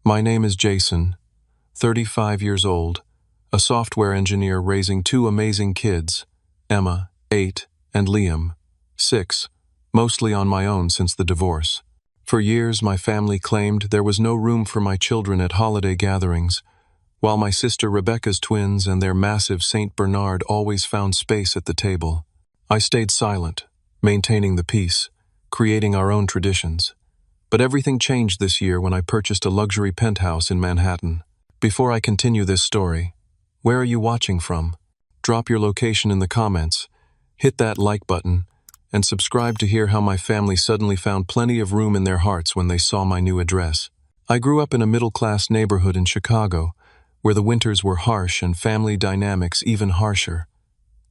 My name is Jason, 35 years old, a software engineer raising two amazing kids, Emma, 8, and Liam, 6, mostly on my own since the divorce. For years, my family claimed there was no room for my children at holiday gatherings, while my sister Rebecca's twins and their massive Saint Bernard always found space at the table. I stayed silent, maintaining the peace, creating our own traditions. But everything changed this year when I purchased a luxury penthouse in Manhattan. Before I continue this story, where are you watching from? Drop your location in the comments, hit that like button, and subscribe to hear how my family suddenly found plenty of room in their hearts when they saw my new address. I grew up in a middle-class neighborhood in Chicago, where the winters were harsh and family dynamics even harsher.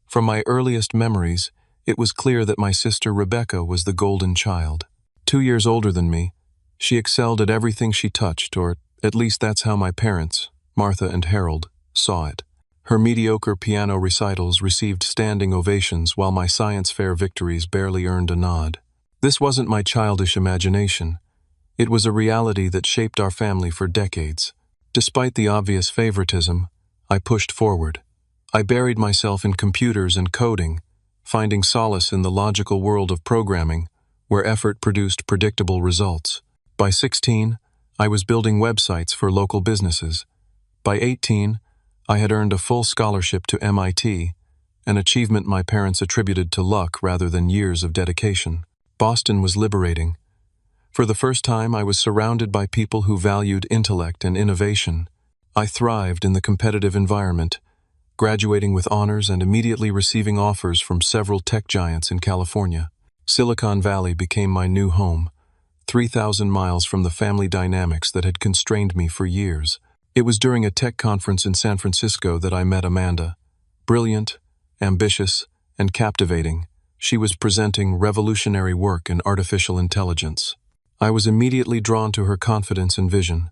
From my earliest memories, it was clear that my sister Rebecca was the golden child. 2 years older than me, she excelled at everything she touched, or at least that's how my parents, Martha and Harold, saw it. Her mediocre piano recitals received standing ovations while my science fair victories barely earned a nod. This wasn't my childish imagination. It was a reality that shaped our family for decades. Despite the obvious favoritism, I pushed forward. I buried myself in computers and coding, finding solace in the logical world of programming, where effort produced predictable results. By 16, I was building websites for local businesses. By 18, I had earned a full scholarship to MIT, an achievement my parents attributed to luck rather than years of dedication. Boston was liberating. For the first time, I was surrounded by people who valued intellect and innovation. I thrived in the competitive environment, graduating with honors and immediately receiving offers from several tech giants in California. Silicon Valley became my new home, 3,000 miles from the family dynamics that had constrained me for years. It was during a tech conference in San Francisco that I met Amanda. Brilliant, ambitious, and captivating, she was presenting revolutionary work in artificial intelligence. I was immediately drawn to her confidence and vision.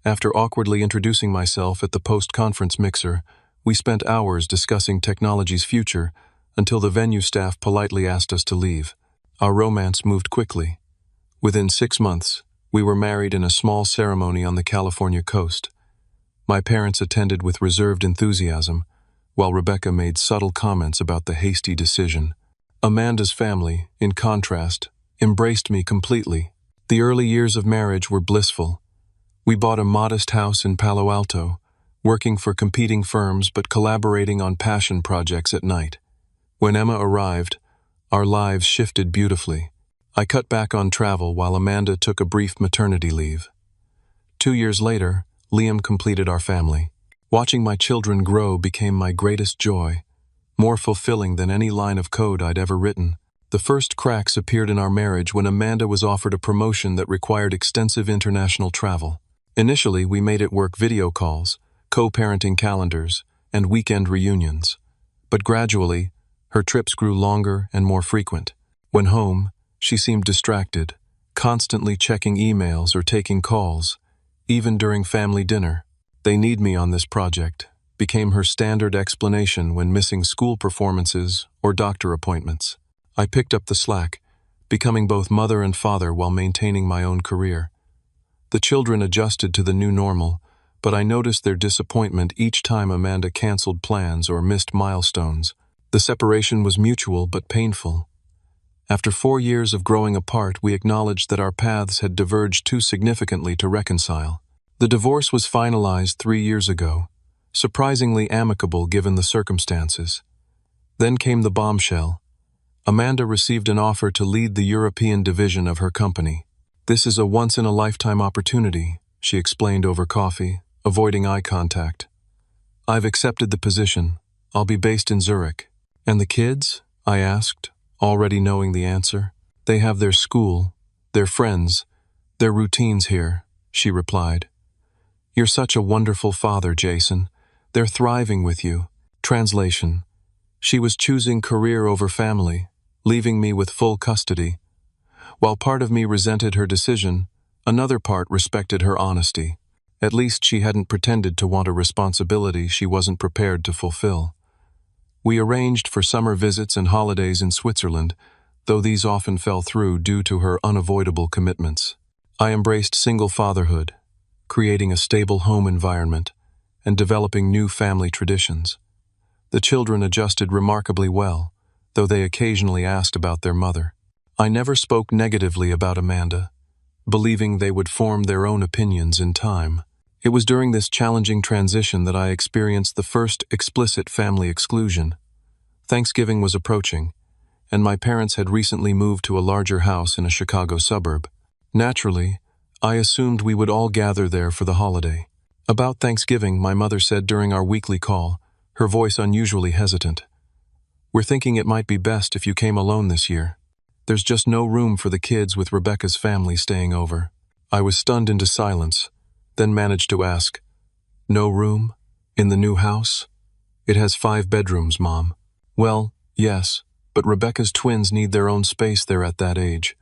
After awkwardly introducing myself at the post-conference mixer, we spent hours discussing technology's future until the venue staff politely asked us to leave. Our romance moved quickly. Within 6 months, we were married in a small ceremony on the California coast. My parents attended with reserved enthusiasm, while Rebecca made subtle comments about the hasty decision. Amanda's family, in contrast, embraced me completely. The early years of marriage were blissful. We bought a modest house in Palo Alto, working for competing firms but collaborating on passion projects at night. When Emma arrived, our lives shifted beautifully. I cut back on travel while Amanda took a brief maternity leave. 2 years later, Liam completed our family. Watching my children grow became my greatest joy, more fulfilling than any line of code I'd ever written. The first cracks appeared in our marriage when Amanda was offered a promotion that required extensive international travel. Initially, we made it work video calls, co-parenting calendars, and weekend reunions. But gradually, her trips grew longer and more frequent. When home, she seemed distracted, constantly checking emails or taking calls, even during family dinner. "They need me on this project," became her standard explanation when missing school performances or doctor appointments. I picked up the slack, becoming both mother and father while maintaining my own career. The children adjusted to the new normal, but I noticed their disappointment each time Amanda canceled plans or missed milestones. The separation was mutual but painful. After 4 years of growing apart, we acknowledged that our paths had diverged too significantly to reconcile. The divorce was finalized 3 years ago, surprisingly amicable given the circumstances. Then came the bombshell. Amanda received an offer to lead the European division of her company. "This is a once-in-a-lifetime opportunity," she explained over coffee, avoiding eye contact. "I've accepted the position. I'll be based in Zurich." "And the kids?" I asked, already knowing the answer. "They have their school, their friends, their routines here," she replied. "You're such a wonderful father, Jason. They're thriving with you." Translation: she was choosing career over family, leaving me with full custody. While part of me resented her decision, another part respected her honesty. At least she hadn't pretended to want a responsibility she wasn't prepared to fulfill. We arranged for summer visits and holidays in Switzerland, though these often fell through due to her unavoidable commitments. I embraced single fatherhood, creating a stable home environment and developing new family traditions. The children adjusted remarkably well, though they occasionally asked about their mother. I never spoke negatively about Amanda, believing they would form their own opinions in time. It was during this challenging transition that I experienced the first explicit family exclusion. Thanksgiving was approaching, and my parents had recently moved to a larger house in a Chicago suburb. Naturally, I assumed we would all gather there for the holiday. About Thanksgiving, my mother said during our weekly call, her voice unusually hesitant, "We're thinking it might be best if you came alone this year. There's just no room for the kids with Rebecca's family staying over." I was stunned into silence, then managed to ask, "No room? In the new house? It has 5 bedrooms, Mom." "Well, yes, but Rebecca's twins need their own space there at that age,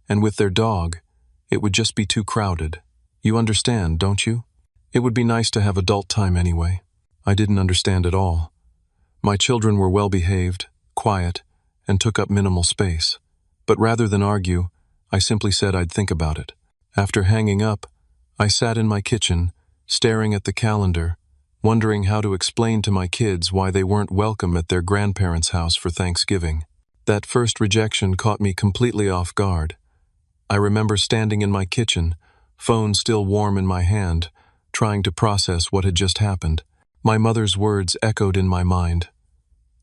and with their dog, it would just be too crowded. You understand, don't you? It would be nice to have adult time anyway." I didn't understand at all. My children were well-behaved, quiet, and took up minimal space. But rather than argue, I simply said I'd think about it. After hanging up, I sat in my kitchen, staring at the calendar, wondering how to explain to my kids why they weren't welcome at their grandparents' house for Thanksgiving. That first rejection caught me completely off guard. I remember standing in my kitchen, phone still warm in my hand, trying to process what had just happened. My mother's words echoed in my mind.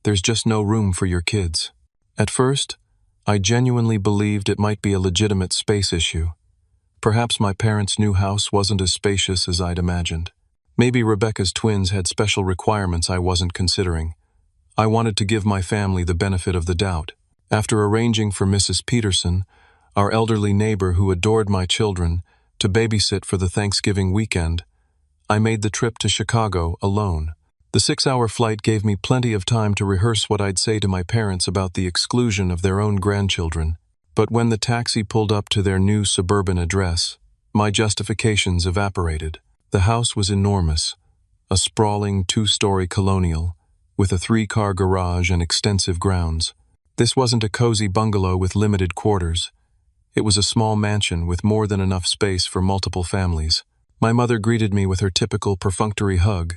"There's just no room for your kids." At first, I genuinely believed it might be a legitimate space issue. Perhaps my parents' new house wasn't as spacious as I'd imagined. Maybe Rebecca's twins had special requirements I wasn't considering. I wanted to give my family the benefit of the doubt. After arranging for Mrs. Peterson, our elderly neighbor who adored my children, to babysit for the Thanksgiving weekend, I made the trip to Chicago alone. The 6-hour flight gave me plenty of time to rehearse what I'd say to my parents about the exclusion of their own grandchildren. But when the taxi pulled up to their new suburban address, my justifications evaporated. The house was enormous, a sprawling 2-story colonial, with a 3-car garage and extensive grounds. This wasn't a cozy bungalow with limited quarters. It was a small mansion with more than enough space for multiple families. My mother greeted me with her typical perfunctory hug,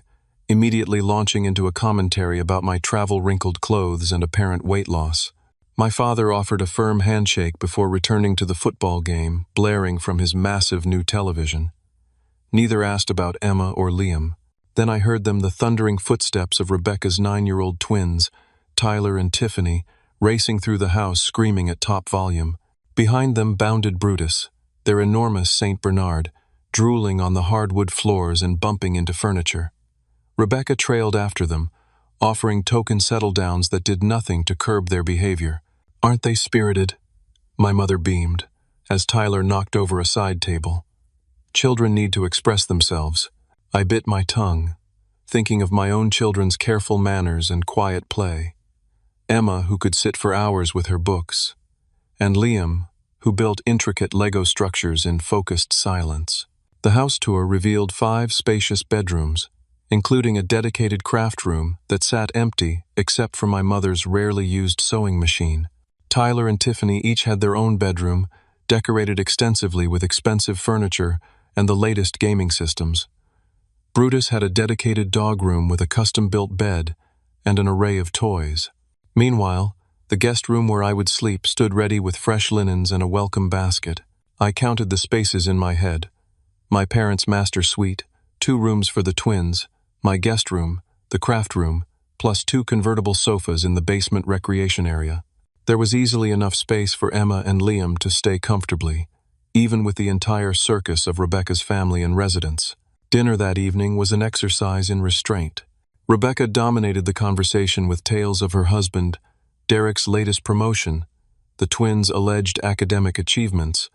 immediately launching into a commentary about my travel-wrinkled clothes and apparent weight loss. My father offered a firm handshake before returning to the football game, blaring from his massive new television. Neither asked about Emma or Liam. Then I heard the thundering footsteps of Rebecca's 9-year-old twins, Tyler and Tiffany, racing through the house screaming at top volume. Behind them bounded Brutus, their enormous Saint Bernard, drooling on the hardwood floors and bumping into furniture. Rebecca trailed after them, offering token settle-downs that did nothing to curb their behavior. "Aren't they spirited?" my mother beamed, as Tyler knocked over a side table. "Children need to express themselves." I bit my tongue, thinking of my own children's careful manners and quiet play. Emma, who could sit for hours with her books, and Liam, who built intricate Lego structures in focused silence. The house tour revealed 5 spacious bedrooms, including a dedicated craft room that sat empty except for my mother's rarely used sewing machine. Tyler and Tiffany each had their own bedroom, decorated extensively with expensive furniture and the latest gaming systems. Brutus had a dedicated dog room with a custom-built bed and an array of toys. Meanwhile, the guest room where I would sleep stood ready with fresh linens and a welcome basket. I counted the spaces in my head. My parents' master suite, 2 rooms for the twins, my guest room, the craft room, plus 2 convertible sofas in the basement recreation area. There was easily enough space for Emma and Liam to stay comfortably, even with the entire circus of Rebecca's family and residents. Dinner that evening was an exercise in restraint. Rebecca dominated the conversation with tales of her husband, Derek's latest promotion, the twins' alleged academic achievements,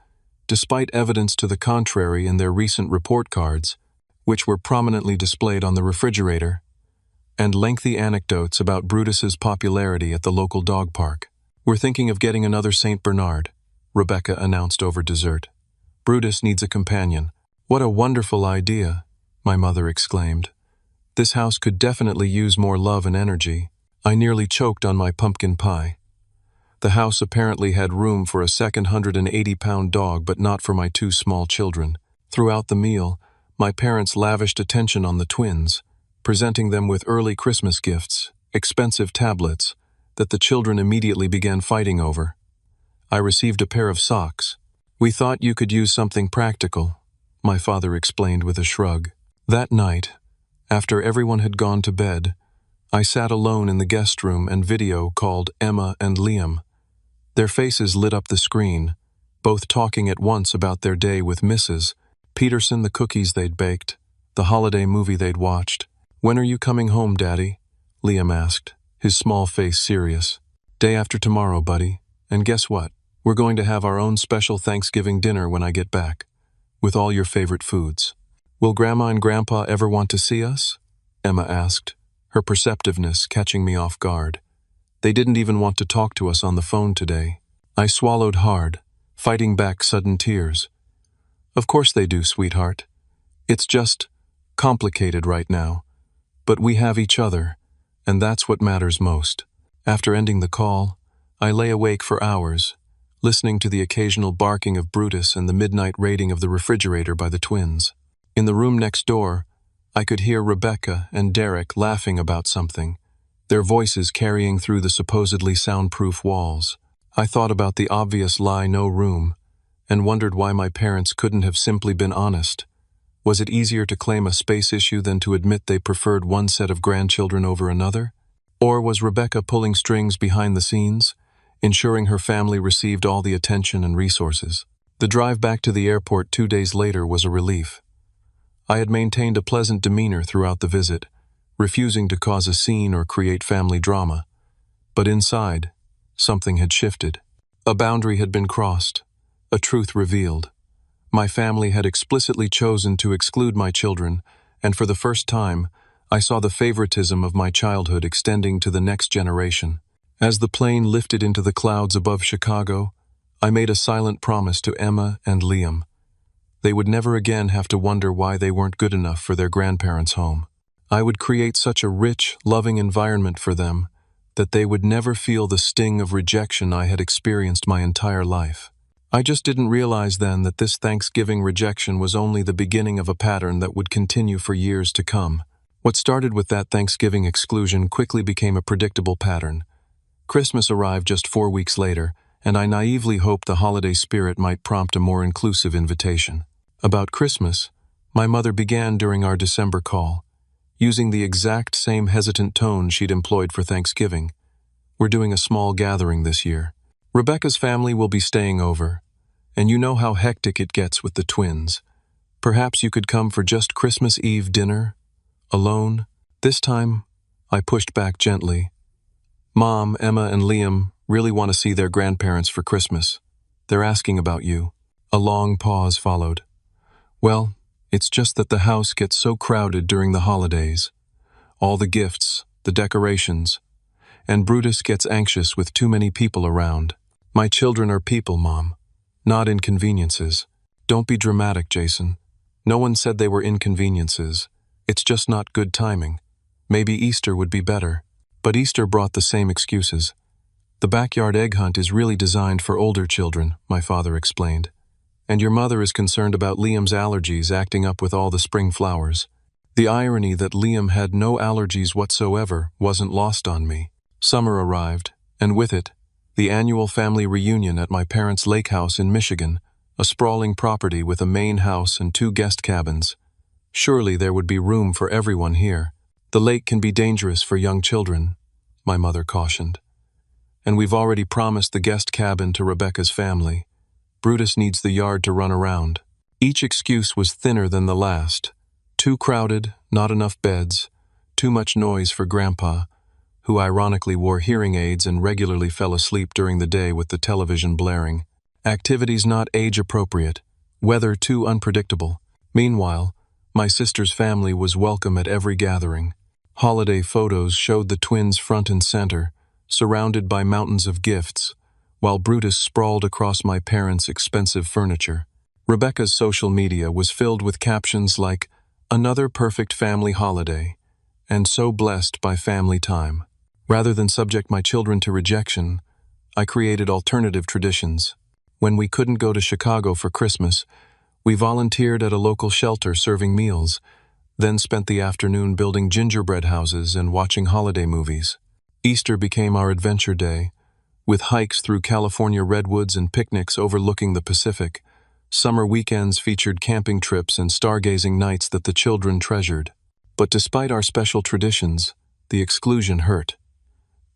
despite evidence to the contrary in their recent report cards, which were prominently displayed on the refrigerator, and lengthy anecdotes about Brutus's popularity at the local dog park. "We're thinking of getting another Saint Bernard," Rebecca announced over dessert. "Brutus needs a companion." "What a wonderful idea," my mother exclaimed. "This house could definitely use more love and energy." I nearly choked on my pumpkin pie. The house apparently had room for a second 180-pound dog, but not for my 2 small children. Throughout the meal, My parents lavished attention on the twins, presenting them with early Christmas gifts, expensive tablets, that the children immediately began fighting over. I received a pair of socks. "We thought you could use something practical," my father explained with a shrug. That night, after everyone had gone to bed, I sat alone in the guest room and video called Emma and Liam. Their faces lit up the screen, both talking at once about their day with Mrs. Peterson, the cookies they'd baked, the holiday movie they'd watched. "When are you coming home, Daddy?" Liam asked, his small face serious. "Day after tomorrow, buddy. And guess what? We're going to have our own special Thanksgiving dinner when I get back, with all your favorite foods." "Will Grandma and Grandpa ever want to see us?" Emma asked, her perceptiveness catching me off guard. "They didn't even want to talk to us on the phone today." I swallowed hard, fighting back sudden tears. "Of course they do, sweetheart. It's just complicated right now. But we have each other, and that's what matters most." After ending the call, I lay awake for hours, listening to the occasional barking of Brutus and the midnight raiding of the refrigerator by the twins. In the room next door, I could hear Rebecca and Derek laughing about something, their voices carrying through the supposedly soundproof walls. I thought about the obvious lie, "no room," and wondered why my parents couldn't have simply been honest. Was it easier to claim a space issue than to admit they preferred one set of grandchildren over another? Or was Rebecca pulling strings behind the scenes, ensuring her family received all the attention and resources? The drive back to the airport 2 days later was a relief. I had maintained a pleasant demeanor throughout the visit, refusing to cause a scene or create family drama. But inside, something had shifted. A boundary had been crossed, a truth revealed. My family had explicitly chosen to exclude my children, and for the first time, I saw the favoritism of my childhood extending to the next generation. As the plane lifted into the clouds above Chicago, I made a silent promise to Emma and Liam. They would never again have to wonder why they weren't good enough for their grandparents' home. I would create such a rich, loving environment for them that they would never feel the sting of rejection I had experienced my entire life. I just didn't realize then that this Thanksgiving rejection was only the beginning of a pattern that would continue for years to come. What started with that Thanksgiving exclusion quickly became a predictable pattern. Christmas arrived just 4 weeks later, and I naively hoped the holiday spirit might prompt a more inclusive invitation. About Christmas, my mother began during our December call, using the exact same hesitant tone she'd employed for Thanksgiving. "We're doing a small gathering this year. Rebecca's family will be staying over, and you know how hectic it gets with the twins. Perhaps you could come for just Christmas Eve dinner, alone." This time, I pushed back gently. "Mom, Emma, and Liam really want to see their grandparents for Christmas. They're asking about you." A long pause followed. "Well, it's just that the house gets so crowded during the holidays. All the gifts, the decorations, and Brutus gets anxious with too many people around." "My children are people, Mom, not inconveniences." "Don't be dramatic, Jason. No one said they were inconveniences. It's just not good timing. Maybe Easter would be better." But Easter brought the same excuses. "The backyard egg hunt is really designed for older children," my father explained. "And your mother is concerned about Liam's allergies acting up with all the spring flowers." The irony that Liam had no allergies whatsoever wasn't lost on me. Summer arrived, and with it, the annual family reunion at my parents' lake house in Michigan, a sprawling property with a main house and 2 guest cabins. Surely there would be room for everyone here. "The lake can be dangerous for young children," my mother cautioned. "And we've already promised the guest cabin to Rebecca's family. Brutus needs the yard to run around." Each excuse was thinner than the last. Too crowded, not enough beds, too much noise for Grandpa, who ironically wore hearing aids and regularly fell asleep during the day with the television blaring. Activities not age-appropriate, weather too unpredictable. Meanwhile, my sister's family was welcome at every gathering. Holiday photos showed the twins front and center, surrounded by mountains of gifts, while Brutus sprawled across my parents' expensive furniture. Rebecca's social media was filled with captions like, "Another perfect family holiday," and "so blessed by family time." Rather than subject my children to rejection, I created alternative traditions. When we couldn't go to Chicago for Christmas, We volunteered at a local shelter serving meals, then spent the afternoon building gingerbread houses and watching holiday movies. Easter became our adventure day, with hikes through California redwoods and picnics overlooking the Pacific. Summer weekends featured camping trips and stargazing nights that the children treasured. But despite our special traditions, the exclusion hurt.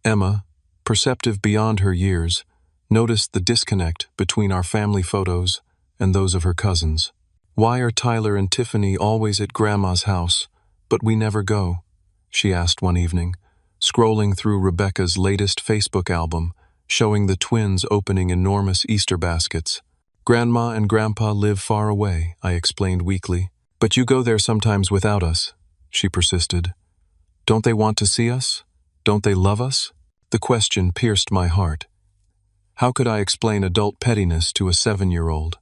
Emma, perceptive beyond her years, noticed the disconnect between our family photos and those of her cousins. "Why are Tyler and Tiffany always at Grandma's house, but we never go?" she asked one evening, scrolling through Rebecca's latest Facebook album, showing the twins opening enormous Easter baskets. "Grandma and Grandpa live far away," I explained weakly. "But you go there sometimes without us," she persisted. "Don't they want to see us? Don't they love us?" The question pierced my heart. How could I explain adult pettiness to a 7-year-old?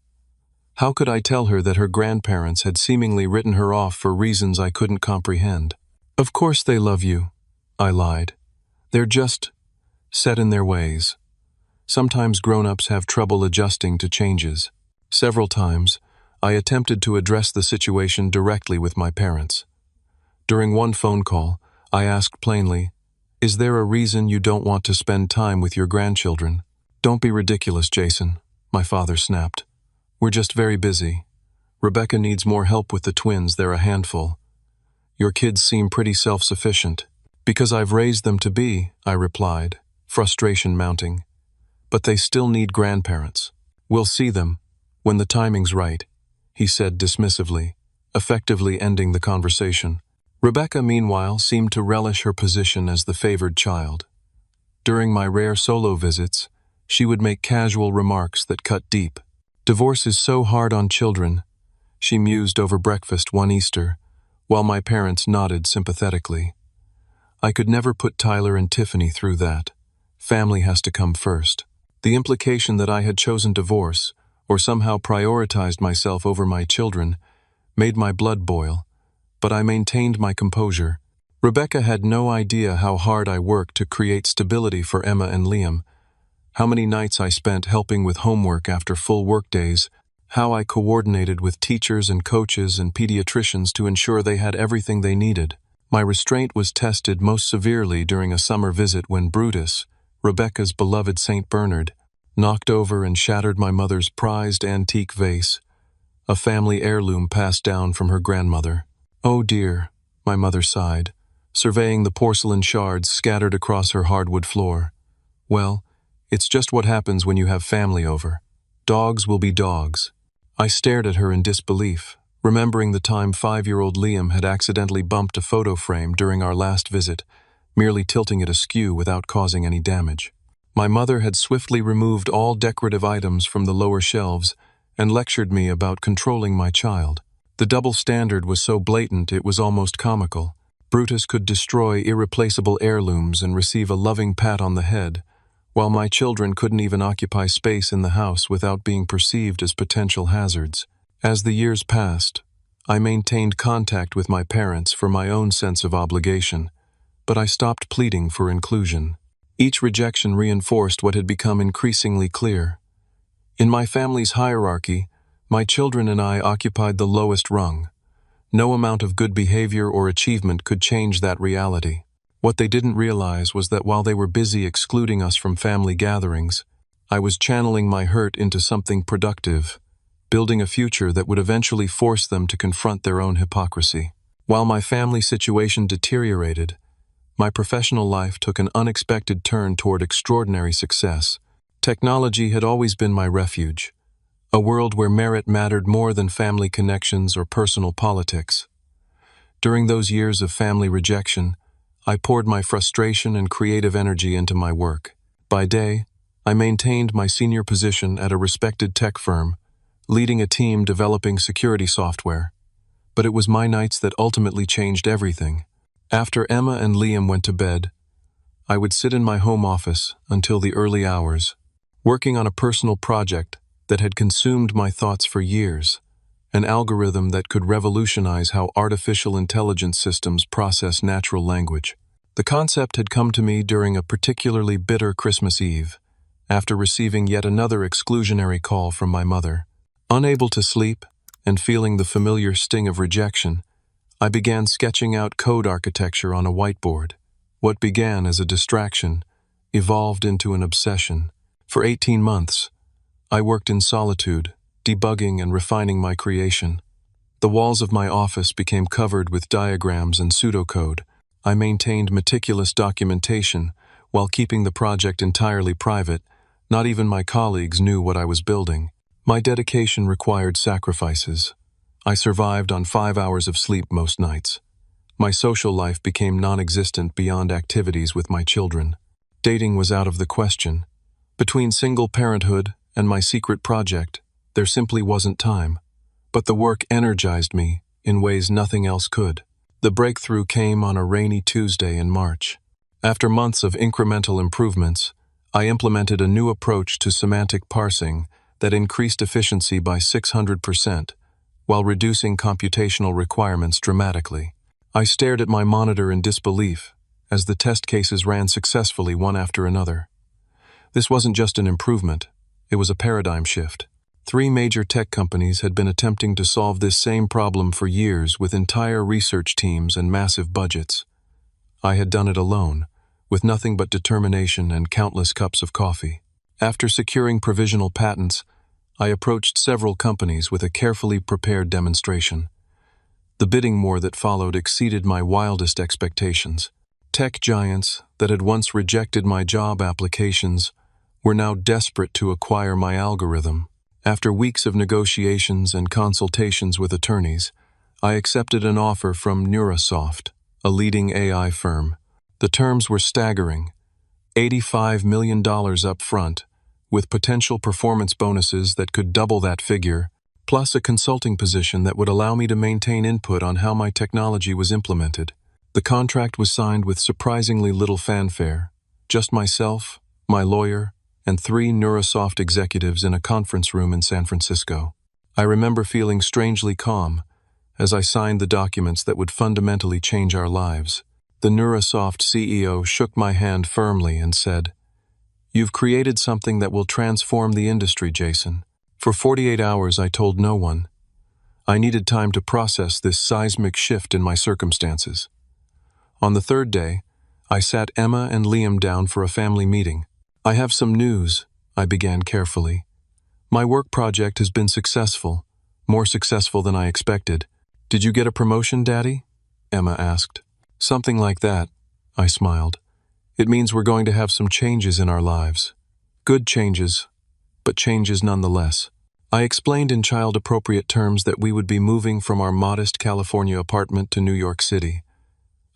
How could I tell her that her grandparents had seemingly written her off for reasons I couldn't comprehend? "Of course they love you," I lied. "They're just set in their ways. Sometimes grown-ups have trouble adjusting to changes." Several times, I attempted to address the situation directly with my parents. During one phone call, I asked plainly, "Is there a reason you don't want to spend time with your grandchildren?" "Don't be ridiculous, Jason," my father snapped. "We're just very busy. Rebecca needs more help with the twins, they're a handful. Your kids seem pretty self-sufficient." "Because I've raised them to be," I replied, frustration mounting. "But they still need grandparents." "We'll see them, when the timing's right," he said dismissively, effectively ending the conversation. Rebecca, meanwhile, seemed to relish her position as the favored child. During my rare solo visits, she would make casual remarks that cut deep. "Divorce is so hard on children," she mused over breakfast one Easter, while my parents nodded sympathetically. I could never put Tyler and Tiffany through that. Family has to come first. The implication that I had chosen divorce, or somehow prioritized myself over my children, made my blood boil, but I maintained my composure. Rebecca had no idea how hard I worked to create stability for Emma and Liam, how many nights I spent helping with homework after full workdays, how I coordinated with teachers and coaches and pediatricians to ensure they had everything they needed. My restraint was tested most severely during a summer visit when Brutus, Rebecca's beloved Saint Bernard, knocked over and shattered my mother's prized antique vase, a family heirloom passed down from her grandmother. "Oh dear," my mother sighed, surveying the porcelain shards scattered across her hardwood floor. "Well, it's just what happens when you have family over. Dogs will be dogs." I stared at her in disbelief, remembering the time 5-year-old Liam had accidentally bumped a photo frame during our last visit, merely tilting it askew without causing any damage. My mother had swiftly removed all decorative items from the lower shelves and lectured me about controlling my child. The double standard was so blatant it was almost comical. Brutus could destroy irreplaceable heirlooms and receive a loving pat on the head, while my children couldn't even occupy space in the house without being perceived as potential hazards. As the years passed, I maintained contact with my parents for my own sense of obligation, but I stopped pleading for inclusion. Each rejection reinforced what had become increasingly clear. In my family's hierarchy, my children and I occupied the lowest rung. No amount of good behavior or achievement could change that reality. What they didn't realize was that while they were busy excluding us from family gatherings, I was channeling my hurt into something productive, building a future that would eventually force them to confront their own hypocrisy. While my family situation deteriorated, my professional life took an unexpected turn toward extraordinary success. Technology had always been my refuge, a world where merit mattered more than family connections or personal politics. During those years of family rejection, I poured my frustration and creative energy into my work. By day, I maintained my senior position at a respected tech firm, leading a team developing security software. But it was my nights that ultimately changed everything. After Emma and Liam went to bed, I would sit in my home office until the early hours, working on a personal project that had consumed my thoughts for years, an algorithm that could revolutionize how artificial intelligence systems process natural language. The concept had come to me during a particularly bitter Christmas Eve, after receiving yet another exclusionary call from my mother. Unable to sleep, and feeling the familiar sting of rejection, I began sketching out code architecture on a whiteboard. What began as a distraction evolved into an obsession. For 18 months, I worked in solitude, debugging and refining my creation. The walls of my office became covered with diagrams and pseudocode. I maintained meticulous documentation while keeping the project entirely private. Not even my colleagues knew what I was building. My dedication required sacrifices. I survived on 5 hours of sleep most nights. My social life became non-existent beyond activities with my children. Dating was out of the question. Between single parenthood and my secret project, there simply wasn't time. But the work energized me in ways nothing else could. The breakthrough came on a rainy Tuesday in March. After months of incremental improvements, I implemented a new approach to semantic parsing that increased efficiency by 600%, while reducing computational requirements dramatically. I stared at my monitor in disbelief as the test cases ran successfully one after another. This wasn't just an improvement, it was a paradigm shift. 3 major tech companies had been attempting to solve this same problem for years with entire research teams and massive budgets. I had done it alone, with nothing but determination and countless cups of coffee. After securing provisional patents, I approached several companies with a carefully prepared demonstration. The bidding war that followed exceeded my wildest expectations. Tech giants that had once rejected my job applications were now desperate to acquire my algorithm. After weeks of negotiations and consultations with attorneys, I accepted an offer from Neurasoft, a leading AI firm. The terms were staggering: $85 million up front, with potential performance bonuses that could double that figure, plus a consulting position that would allow me to maintain input on how my technology was implemented. The contract was signed with surprisingly little fanfare. Just myself, my lawyer, and 3 Neurasoft executives in a conference room in San Francisco. I remember feeling strangely calm as I signed the documents that would fundamentally change our lives. The Neurasoft CEO shook my hand firmly and said, "You've created something that will transform the industry, Jason." For 48 hours I told no one. I needed time to process this seismic shift in my circumstances. On the 3rd day, I sat Emma and Liam down for a family meeting. "I have some news," I began carefully. "My work project has been successful, more successful than I expected." "Did you get a promotion, Daddy?" Emma asked. "Something like that," I smiled. "It means we're going to have some changes in our lives. Good changes, but changes nonetheless." I explained in child-appropriate terms that we would be moving from our modest California apartment to New York City.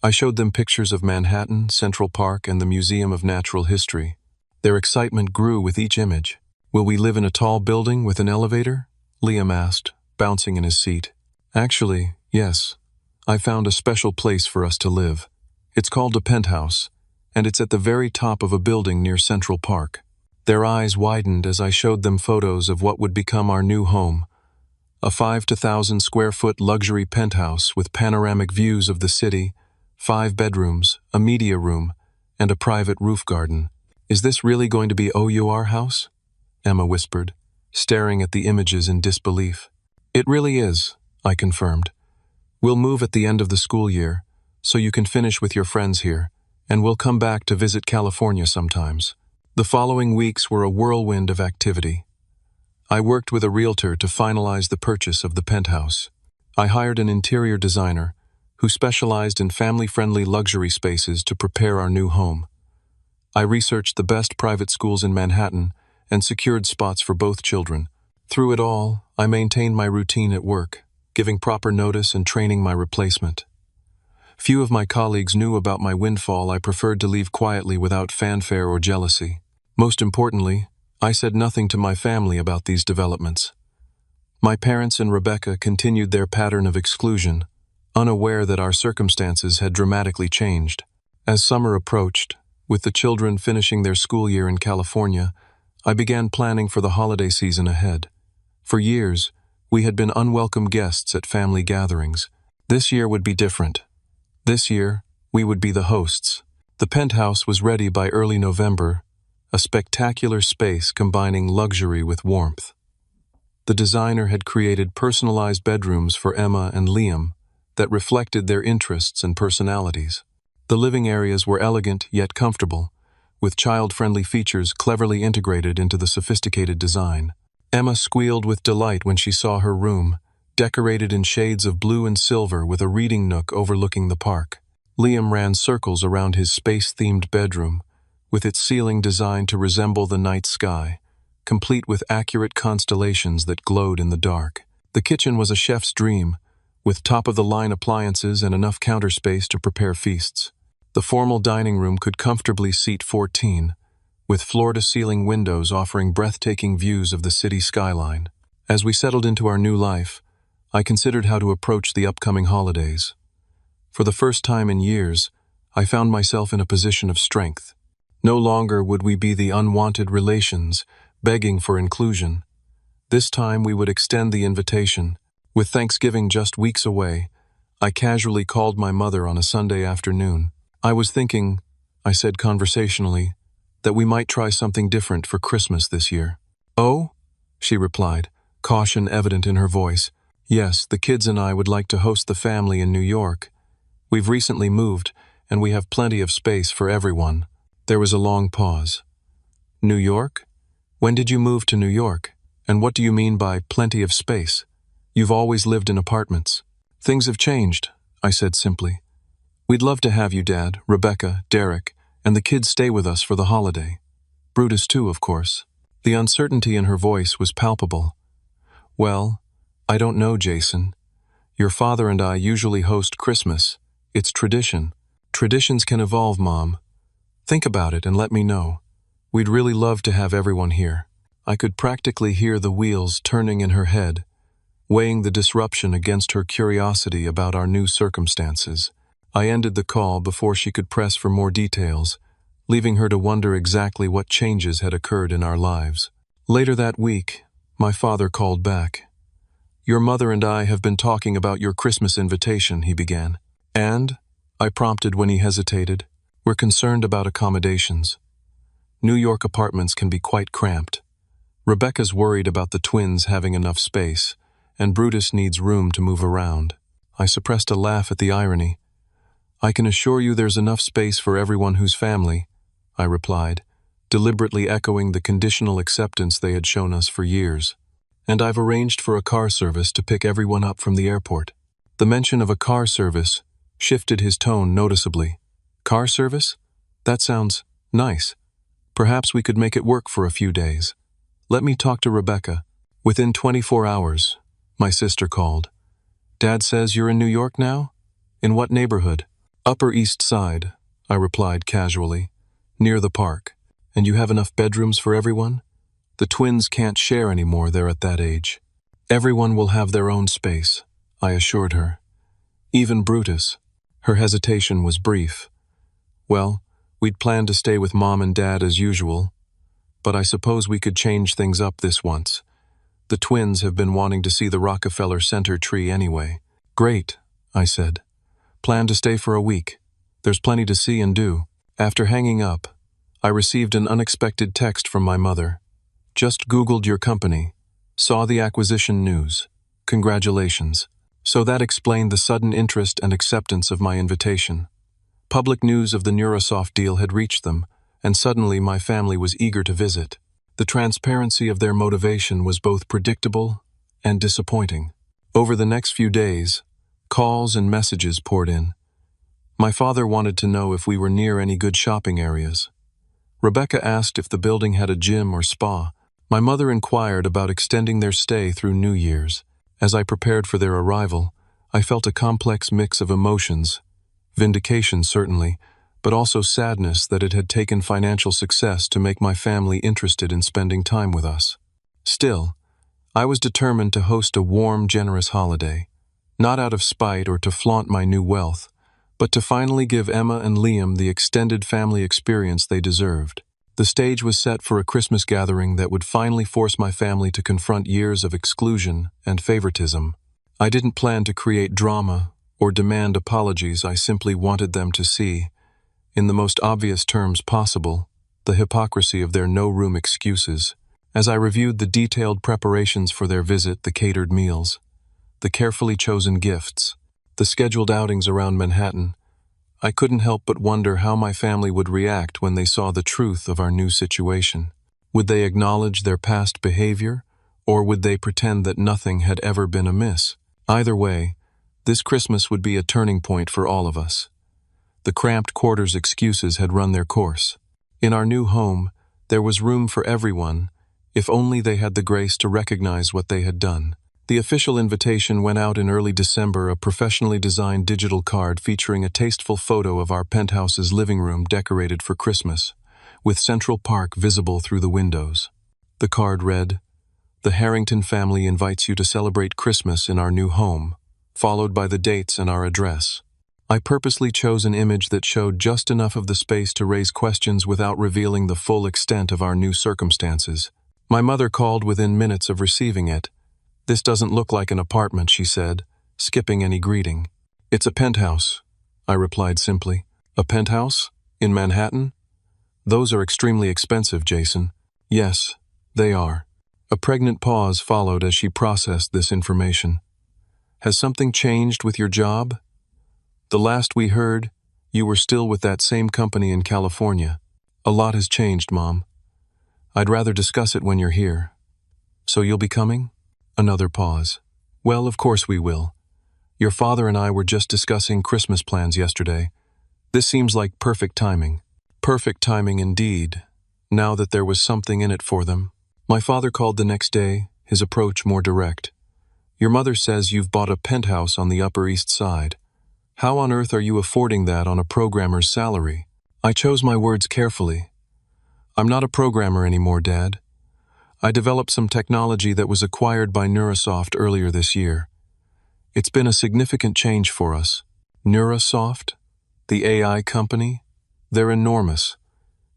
I showed them pictures of Manhattan, Central Park, and the Museum of Natural History. Their excitement grew with each image. "Will we live in a tall building with an elevator?" Liam asked, bouncing in his seat. "Actually, yes. I found a special place for us to live. It's called a penthouse, and it's at the very top of a building near Central Park." Their eyes widened as I showed them photos of what would become our new home. A 5,000 square foot luxury penthouse with panoramic views of the city, 5 bedrooms, a media room, and a private roof garden. "Is this really going to be OUR house?" Emma whispered, staring at the images in disbelief. "It really is," I confirmed. "We'll move at the end of the school year, so you can finish with your friends here, and we'll come back to visit California sometimes." The following weeks were a whirlwind of activity. I worked with a realtor to finalize the purchase of the penthouse. I hired an interior designer who specialized in family-friendly luxury spaces to prepare our new home. I researched the best private schools in Manhattan and secured spots for both children. Through it all, I maintained my routine at work, giving proper notice and training my replacement. Few of my colleagues knew about my windfall. I preferred to leave quietly without fanfare or jealousy. Most importantly, I said nothing to my family about these developments. My parents and Rebecca continued their pattern of exclusion, unaware that our circumstances had dramatically changed. As summer approached, with the children finishing their school year in California, I began planning for the holiday season ahead. For years, we had been unwelcome guests at family gatherings. This year would be different. This year, we would be the hosts. The penthouse was ready by early November, a spectacular space combining luxury with warmth. The designer had created personalized bedrooms for Emma and Liam that reflected their interests and personalities. The living areas were elegant yet comfortable, with child-friendly features cleverly integrated into the sophisticated design. Emma squealed with delight when she saw her room, decorated in shades of blue and silver with a reading nook overlooking the park. Liam ran circles around his space-themed bedroom, with its ceiling designed to resemble the night sky, complete with accurate constellations that glowed in the dark. The kitchen was a chef's dream, with top-of-the-line appliances and enough counter space to prepare feasts. The formal dining room could comfortably seat 14, with floor-to-ceiling windows offering breathtaking views of the city skyline. As we settled into our new life, I considered how to approach the upcoming holidays. For the first time in years, I found myself in a position of strength. No longer would we be the unwanted relations, begging for inclusion. This time we would extend the invitation. With Thanksgiving just weeks away, I casually called my mother on a Sunday afternoon. "I was thinking," I said conversationally, "that we might try something different for Christmas this year." "Oh?" she replied, caution evident in her voice. "Yes, the kids and I would like to host the family in New York. We've recently moved, and we have plenty of space for everyone." There was a long pause. "New York? When did you move to New York? And what do you mean by plenty of space? You've always lived in apartments." "Things have changed," I said simply. "We'd love to have you, Dad, Rebecca, Derek, and the kids stay with us for the holiday. Brutus too, of course." The uncertainty in her voice was palpable. "Well, I don't know, Jason. Your father and I usually host Christmas. It's tradition. Traditions can evolve, Mom. Think about it and let me know. We'd really love to have everyone here." I could practically hear the wheels turning in her head, weighing the disruption against her curiosity about our new circumstances. I ended the call before she could press for more details, leaving her to wonder exactly what changes had occurred in our lives. Later that week, my father called back. "Your mother and I have been talking about your Christmas invitation," he began. "And?" I prompted when he hesitated. "We're concerned about accommodations. New York apartments can be quite cramped. Rebecca's worried about the twins having enough space, and Brutus needs room to move around." I suppressed a laugh at the irony. "I can assure you there's enough space for everyone who's family," I replied, deliberately echoing the conditional acceptance they had shown us for years. "And I've arranged for a car service to pick everyone up from the airport." The mention of a car service shifted his tone noticeably. "Car service? That sounds nice. Perhaps we could make it work for a few days. Let me talk to Rebecca." Within 24 hours, my sister called. "Dad says you're in New York now? In what neighborhood?" "Upper East Side," I replied casually, "near the park. And you have enough bedrooms for everyone? The twins can't share anymore, they're at that age." "Everyone will have their own space," I assured her. "Even Brutus." Her hesitation was brief. "Well, we'd planned to stay with Mom and Dad as usual, but I suppose we could change things up this once. The twins have been wanting to see the Rockefeller Center tree anyway." "Great," I said. "Plan to stay for a week. There's plenty to see and do." After hanging up, I received an unexpected text from my mother. "Just Googled your company. Saw the acquisition news. Congratulations." So that explained the sudden interest and acceptance of my invitation. Public news of the Neurosoft deal had reached them, and suddenly my family was eager to visit. The transparency of their motivation was both predictable and disappointing. Over the next few days, calls and messages poured in. My father wanted to know if we were near any good shopping areas. Rebecca asked if the building had a gym or spa. My mother inquired about extending their stay through New Year's. As I prepared for their arrival, I felt a complex mix of emotions. Vindication, certainly, but also sadness that it had taken financial success to make my family interested in spending time with us. Still, I was determined to host a warm, generous holiday, not out of spite or to flaunt my new wealth, but to finally give Emma and Liam the extended family experience they deserved. The stage was set for a Christmas gathering that would finally force my family to confront years of exclusion and favoritism. I didn't plan to create drama or demand apologies. I simply wanted them to see, in the most obvious terms possible, the hypocrisy of their no-room excuses. As I reviewed the detailed preparations for their visit, the catered meals, the carefully chosen gifts, the scheduled outings around Manhattan, I couldn't help but wonder how my family would react when they saw the truth of our new situation. Would they acknowledge their past behavior, or would they pretend that nothing had ever been amiss? Either way, this Christmas would be a turning point for all of us. The cramped quarters' excuses had run their course. In our new home, there was room for everyone, if only they had the grace to recognize what they had done. The official invitation went out in early December, a professionally designed digital card featuring a tasteful photo of our penthouse's living room decorated for Christmas, with Central Park visible through the windows. The card read, "The Harrington family invites you to celebrate Christmas in our new home," followed by the dates and our address. I purposely chose an image that showed just enough of the space to raise questions without revealing the full extent of our new circumstances. My mother called within minutes of receiving it. "This doesn't look like an apartment," she said, skipping any greeting. "It's a penthouse," I replied simply. "A penthouse? In Manhattan? Those are extremely expensive, Jason." "Yes, they are." A pregnant pause followed as she processed this information. "Has something changed with your job? The last we heard, you were still with that same company in California." "A lot has changed, Mom. I'd rather discuss it when you're here." "So you'll be coming?" Another pause. "Well, of course we will. Your father and I were just discussing Christmas plans yesterday. This seems like perfect timing." Perfect timing indeed, now that there was something in it for them. My father called the next day, his approach more direct. "Your mother says you've bought a penthouse on the Upper East Side. How on earth are you affording that on a programmer's salary?" I chose my words carefully. "I'm not a programmer anymore, Dad. I developed some technology that was acquired by Neurasoft earlier this year. It's been a significant change for us." "Neurasoft? The AI company? They're enormous."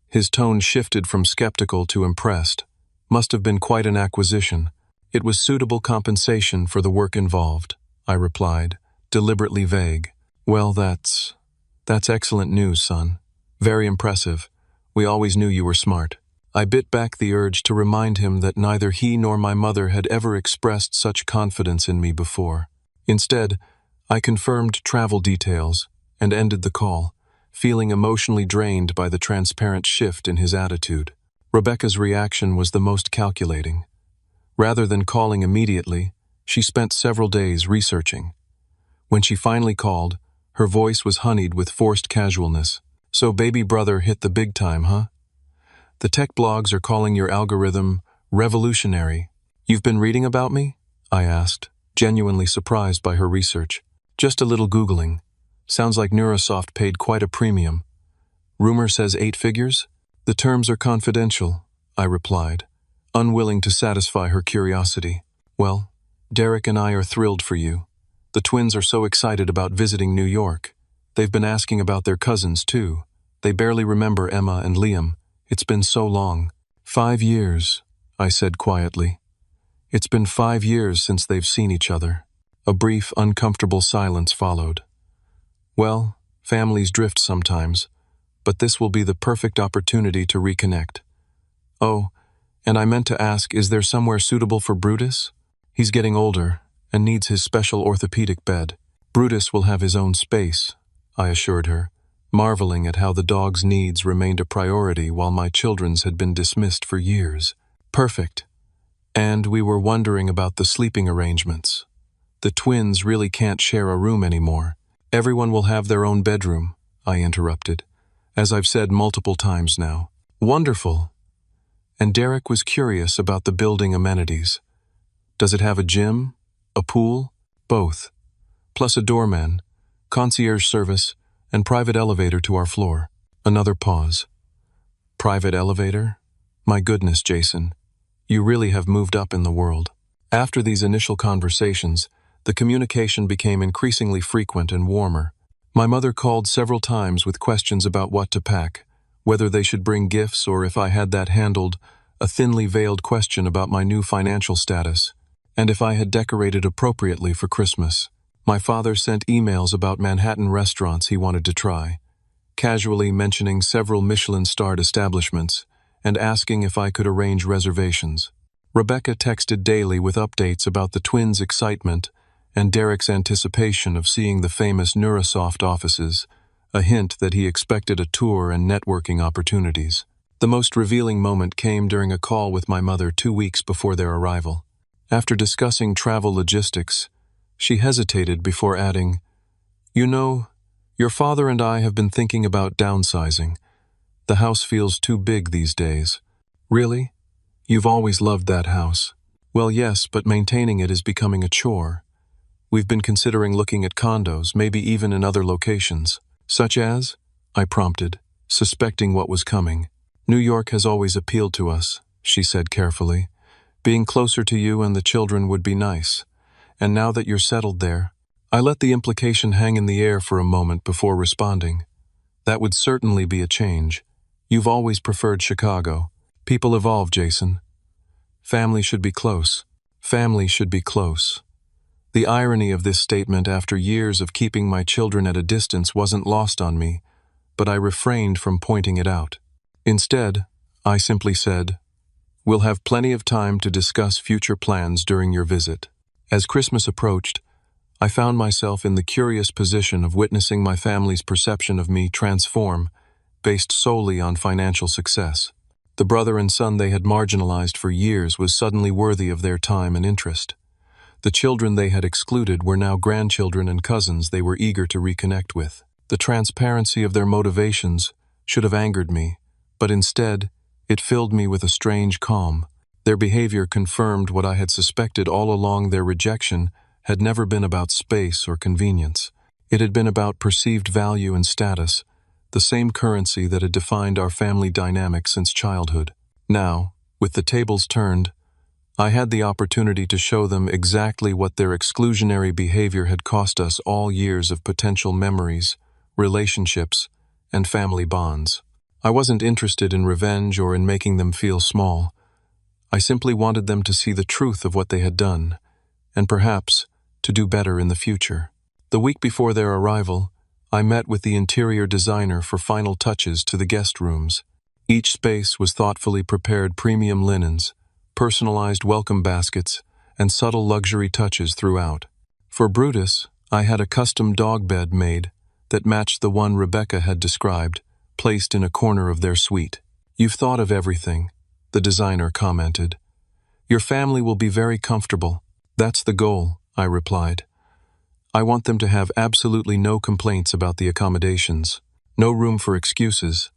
His tone shifted from skeptical to impressed. "Must have been quite an acquisition." "It was suitable compensation for the work involved," I replied, deliberately vague. "Well, that's excellent news, son. Very impressive. We always knew you were smart." I bit back the urge to remind him that neither he nor my mother had ever expressed such confidence in me before. Instead, I confirmed travel details and ended the call, feeling emotionally drained by the transparent shift in his attitude. Rebecca's reaction was the most calculating. Rather than calling immediately, she spent several days researching. When she finally called, her voice was honeyed with forced casualness. "So baby brother hit the big time, huh? The tech blogs are calling your algorithm revolutionary." "You've been reading about me?" I asked, genuinely surprised by her research. "Just a little Googling. Sounds like Neurasoft paid quite a premium." "Rumor says 8 figures?" "The terms are confidential," I replied, unwilling to satisfy her curiosity. "Well, Derek and I are thrilled for you. The twins are so excited about visiting New York. They've been asking about their cousins, too. They barely remember Emma and Liam. It's been so long." 5 years, I said quietly. "It's been 5 years since they've seen each other." A brief, uncomfortable silence followed. "Well, families drift sometimes, but this will be the perfect opportunity to reconnect. Oh, and I meant to ask, is there somewhere suitable for Brutus? He's getting older and needs his special orthopedic bed." "Brutus will have his own space," I assured her, marveling at how the dog's needs remained a priority while my children's had been dismissed for years. "Perfect. And we were wondering about the sleeping arrangements. The twins really can't share a room anymore." "Everyone will have their own bedroom," I interrupted, "as I've said multiple times now." "Wonderful." And Derek was curious about the building amenities. "Does it have a gym? A pool?" "Both. Plus a doorman, concierge service, and private elevator to our floor." Another pause. "Private elevator? My goodness, Jason. You really have moved up in the world." After these initial conversations, the communication became increasingly frequent and warmer. My mother called several times with questions about what to pack, whether they should bring gifts or if I had that handled, a thinly veiled question about my new financial status, and if I had decorated appropriately for Christmas. My father sent emails about Manhattan restaurants he wanted to try, casually mentioning several Michelin-starred establishments, and asking if I could arrange reservations. Rebecca texted daily with updates about the twins' excitement and Derek's anticipation of seeing the famous Neurasoft offices, a hint that he expected a tour and networking opportunities. The most revealing moment came during a call with my mother 2 weeks before their arrival. After discussing travel logistics, she hesitated before adding, "You know, your father and I have been thinking about downsizing. The house feels too big these days." "Really? You've always loved that house." "Well, yes, but maintaining it is becoming a chore. We've been considering looking at condos, maybe even in other locations." "Such as?" I prompted, suspecting what was coming. "New York has always appealed to us," she said carefully. "Being closer to you and the children would be nice. And now that you're settled there..." I let the implication hang in the air for a moment before responding. "That would certainly be a change. You've always preferred Chicago. People evolve, Jason. Family should be close. Family should be close." The irony of this statement after years of keeping my children at a distance wasn't lost on me, but I refrained from pointing it out. Instead, I simply said, "We'll have plenty of time to discuss future plans during your visit." As Christmas approached, I found myself in the curious position of witnessing my family's perception of me transform, based solely on financial success. The brother and son they had marginalized for years was suddenly worthy of their time and interest. The children they had excluded were now grandchildren and cousins they were eager to reconnect with. The transparency of their motivations should have angered me, but instead, it filled me with a strange calm. Their behavior confirmed what I had suspected all along. Their rejection had never been about space or convenience. It had been about perceived value and status, the same currency that had defined our family dynamic since childhood. Now, with the tables turned, I had the opportunity to show them exactly what their exclusionary behavior had cost us: all years of potential memories, relationships, and family bonds. I wasn't interested in revenge or in making them feel small. I simply wanted them to see the truth of what they had done, and perhaps to do better in the future. The week before their arrival, I met with the interior designer for final touches to the guest rooms. Each space was thoughtfully prepared: premium linens, personalized welcome baskets, and subtle luxury touches throughout. For Brutus, I had a custom dog bed made that matched the one Rebecca had described, placed in a corner of their suite. "You've thought of everything," the designer commented. "Your family will be very comfortable." "That's the goal," I replied. "I want them to have absolutely no complaints about the accommodations. No room for excuses,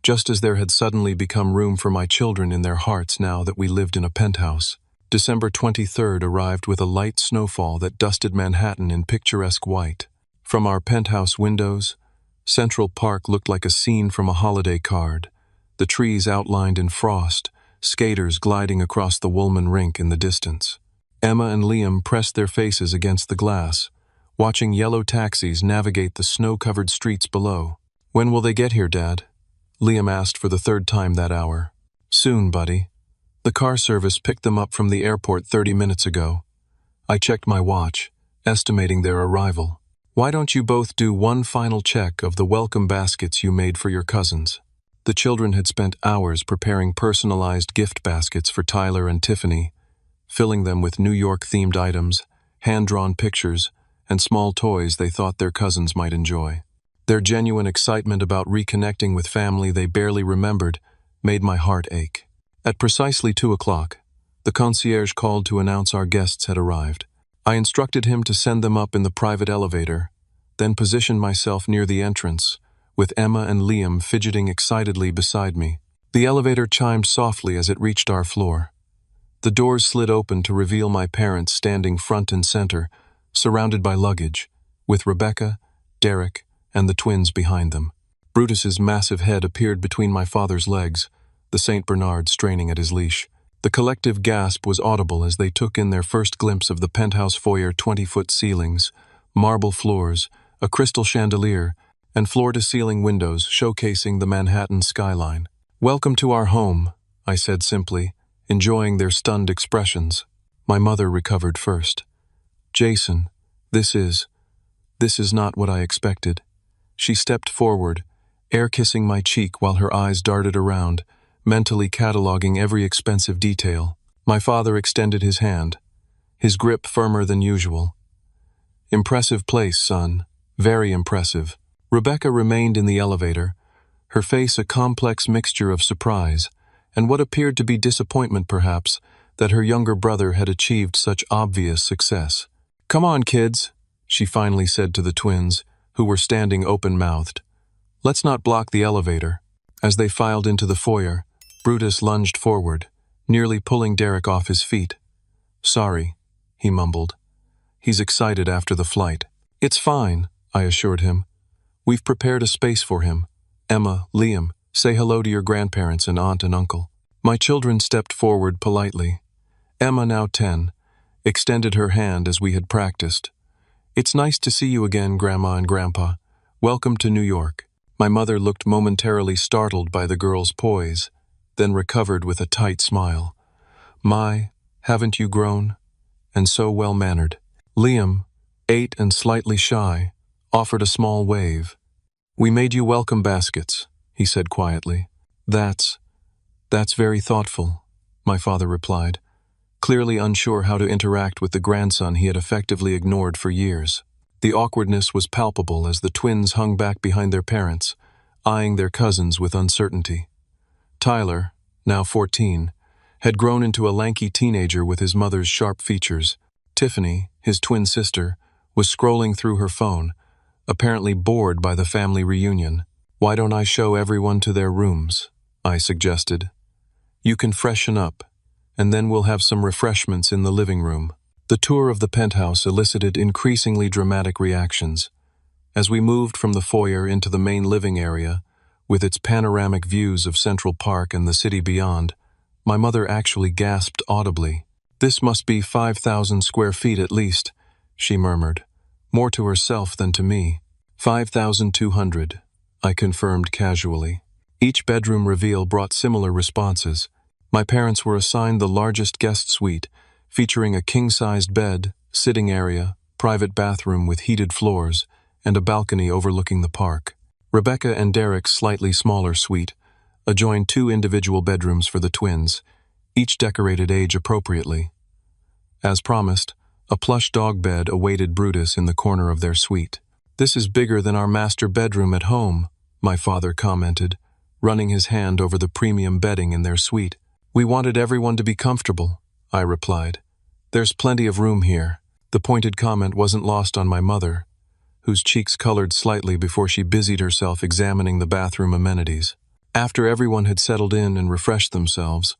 just as there had suddenly become room for my children in their hearts now that we lived in a penthouse." December 23rd arrived with a light snowfall that dusted Manhattan in picturesque white. From our penthouse windows, Central Park looked like a scene from a holiday card, the trees outlined in frost, skaters gliding across the Woolman Rink in the distance. Emma and Liam pressed their faces against the glass, watching yellow taxis navigate the snow-covered streets below. "When will they get here, Dad?" Liam asked for the third time that hour. "Soon, buddy. The car service picked them up from the airport 30 minutes ago." I checked my watch, estimating their arrival. "Why don't you both do one final check of the welcome baskets you made for your cousins?" The children had spent hours preparing personalized gift baskets for Tyler and Tiffany, filling them with New York-themed items, hand-drawn pictures, and small toys they thought their cousins might enjoy. Their genuine excitement about reconnecting with family they barely remembered made my heart ache. At precisely 2 o'clock, the concierge called to announce our guests had arrived. I instructed him to send them up in the private elevator, then positioned myself near the entrance, with Emma and Liam fidgeting excitedly beside me. The elevator chimed softly as it reached our floor. The doors slid open to reveal my parents standing front and center, surrounded by luggage, with Rebecca, Derek, and the twins behind them. Brutus's massive head appeared between my father's legs, the St. Bernard straining at his leash. The collective gasp was audible as they took in their first glimpse of the penthouse foyer: 20-foot ceilings, marble floors, a crystal chandelier, and floor-to-ceiling windows showcasing the Manhattan skyline. "Welcome to our home," I said simply, enjoying their stunned expressions. My mother recovered first. "Jason, this is not what I expected." She stepped forward, air-kissing my cheek while her eyes darted around, mentally cataloging every expensive detail. My father extended his hand, his grip firmer than usual. "Impressive place, son. Very impressive." Rebecca remained in the elevator, her face a complex mixture of surprise and what appeared to be disappointment perhaps that her younger brother had achieved such obvious success. "Come on, kids," she finally said to the twins, who were standing open-mouthed. "Let's not block the elevator." As they filed into the foyer, Brutus lunged forward, nearly pulling Derek off his feet. "Sorry," he mumbled. "He's excited after the flight." "It's fine," I assured him. "We've prepared a space for him. Emma, Liam, say hello to your grandparents and aunt and uncle." My children stepped forward politely. Emma, now 10, extended her hand as we had practiced. "It's nice to see you again, Grandma and Grandpa. Welcome to New York." My mother looked momentarily startled by the girl's poise, then recovered with a tight smile. "My, haven't you grown? And so well-mannered." Liam, 8 and slightly shy, offered a small wave. "We made you welcome baskets," he said quietly. That's very thoughtful," my father replied, clearly unsure how to interact with the grandson he had effectively ignored for years. The awkwardness was palpable as the twins hung back behind their parents, eyeing their cousins with uncertainty. Tyler, now 14, had grown into a lanky teenager with his mother's sharp features. Tiffany, his twin sister, was scrolling through her phone, apparently bored by the family reunion. "Why don't I show everyone to their rooms?" I suggested. "You can freshen up, and then we'll have some refreshments in the living room." The tour of the penthouse elicited increasingly dramatic reactions. As we moved from the foyer into the main living area, with its panoramic views of Central Park and the city beyond, my mother actually gasped audibly. "This must be 5,000 square feet at least," she murmured, more to herself than to me. 5,200, I confirmed casually. Each bedroom reveal brought similar responses. My parents were assigned the largest guest suite, featuring a king-sized bed, sitting area, private bathroom with heated floors, and a balcony overlooking the park. Rebecca and Derek's slightly smaller suite adjoined 2 individual bedrooms for the twins, each decorated age-appropriately. As promised, a plush dog bed awaited Brutus in the corner of their suite. "This is bigger than our master bedroom at home," my father commented, running his hand over the premium bedding in their suite. "We wanted everyone to be comfortable," I replied. "There's plenty of room here." The pointed comment wasn't lost on my mother, whose cheeks colored slightly before she busied herself examining the bathroom amenities. After everyone had settled in and refreshed themselves,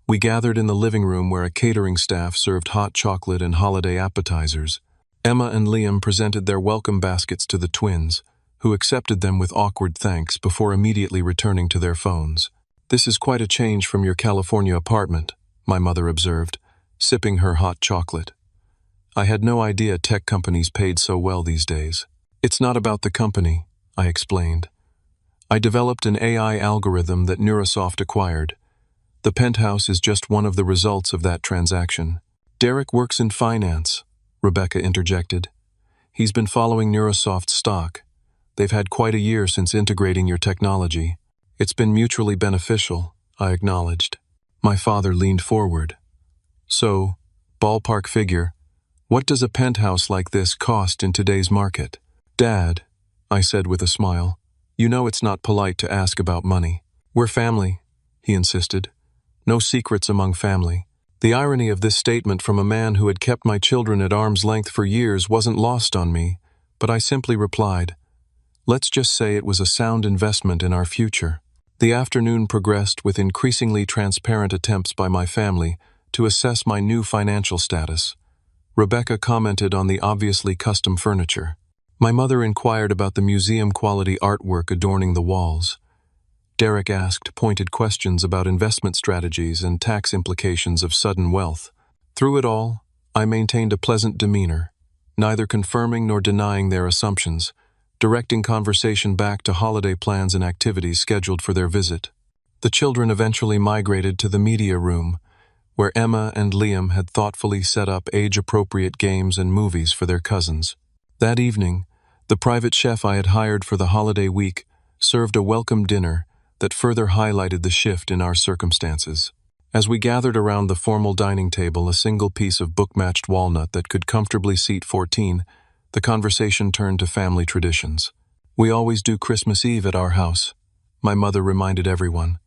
we gathered in the living room where a catering staff served hot chocolate and holiday appetizers. Emma and Liam presented their welcome baskets to the twins, who accepted them with awkward thanks before immediately returning to their phones. "This is quite a change from your California apartment," my mother observed, sipping her hot chocolate. "I had no idea tech companies paid so well these days." "It's not about the company," I explained. "I developed an AI algorithm that Neurosoft acquired. The penthouse is just one of the results of that transaction." "Derek works in finance," Rebecca interjected. "He's been following Neurosoft's stock. They've had quite a year since integrating your technology." "It's been mutually beneficial," I acknowledged. My father leaned forward. "So, ballpark figure, what does a penthouse like this cost in today's market?" "Dad," I said with a smile, "you know it's not polite to ask about money." "We're family," he insisted. "No secrets among family." The irony of this statement from a man who had kept my children at arm's length for years wasn't lost on me, but I simply replied, "Let's just say it was a sound investment in our future." The afternoon progressed with increasingly transparent attempts by my family to assess my new financial status. Rebecca commented on the obviously custom furniture. My mother inquired about the museum-quality artwork adorning the walls. Derek asked pointed questions about investment strategies and tax implications of sudden wealth. Through it all, I maintained a pleasant demeanor, neither confirming nor denying their assumptions, directing conversation back to holiday plans and activities scheduled for their visit. The children eventually migrated to the media room, where Emma and Liam had thoughtfully set up age-appropriate games and movies for their cousins. That evening, the private chef I had hired for the holiday week served a welcome dinner that further highlighted the shift in our circumstances. As we gathered around the formal dining table, a single piece of book-matched walnut that could comfortably seat 14, the conversation turned to family traditions. "We always do Christmas Eve at our house," my mother reminded everyone.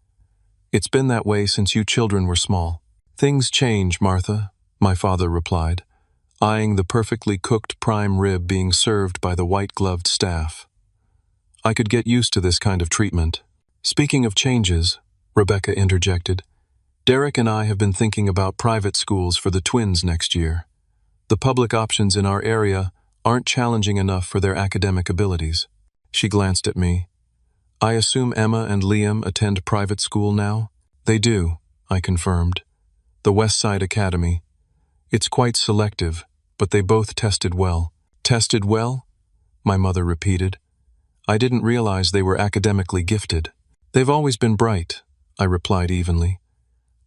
"It's been that way since you children were small." "Things change, Martha," my father replied, eyeing the perfectly cooked prime rib being served by the white-gloved staff. "I could get used to this kind of treatment." "Speaking of changes," Rebecca interjected, "Derek and I have been thinking about private schools for the twins next year. The public options in our area aren't challenging enough for their academic abilities." She glanced at me. "I assume Emma and Liam attend private school now?" "They do," I confirmed. "The West Side Academy. It's quite selective, but they both tested well." "Tested well?" my mother repeated. "I didn't realize they were academically gifted." "They've always been bright," I replied evenly.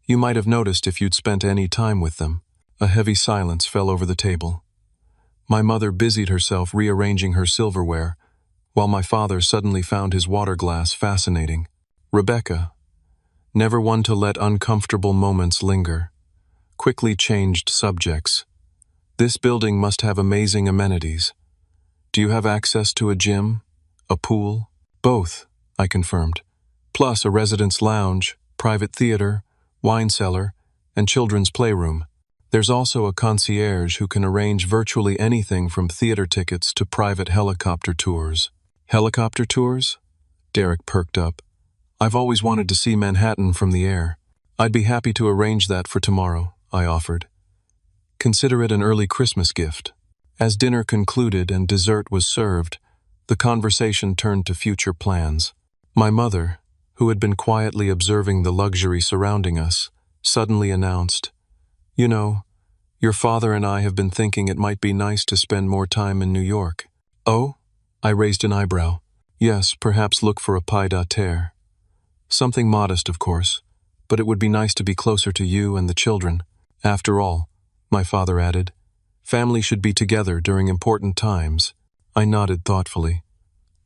"You might have noticed if you'd spent any time with them." A heavy silence fell over the table. My mother busied herself rearranging her silverware, while my father suddenly found his water glass fascinating. Rebecca, never one to let uncomfortable moments linger, quickly changed subjects. "This building must have amazing amenities. Do you have access to a gym? A pool?" "Both," I confirmed. "Plus a residence lounge, private theater, wine cellar, and children's playroom. There's also a concierge who can arrange virtually anything from theater tickets to private helicopter tours." "Helicopter tours?" Derek perked up. "I've always wanted to see Manhattan from the air." "I'd be happy to arrange that for tomorrow," I offered. "Consider it an early Christmas gift." As dinner concluded and dessert was served, the conversation turned to future plans. My mother, who had been quietly observing the luxury surrounding us, suddenly announced, "You know, your father and I have been thinking it might be nice to spend more time in New York." "Oh?" I raised an eyebrow. "Yes, perhaps look for a pied-à-terre. Something modest, of course, but it would be nice to be closer to you and the children. After all," my father added, "family should be together during important times." I nodded thoughtfully.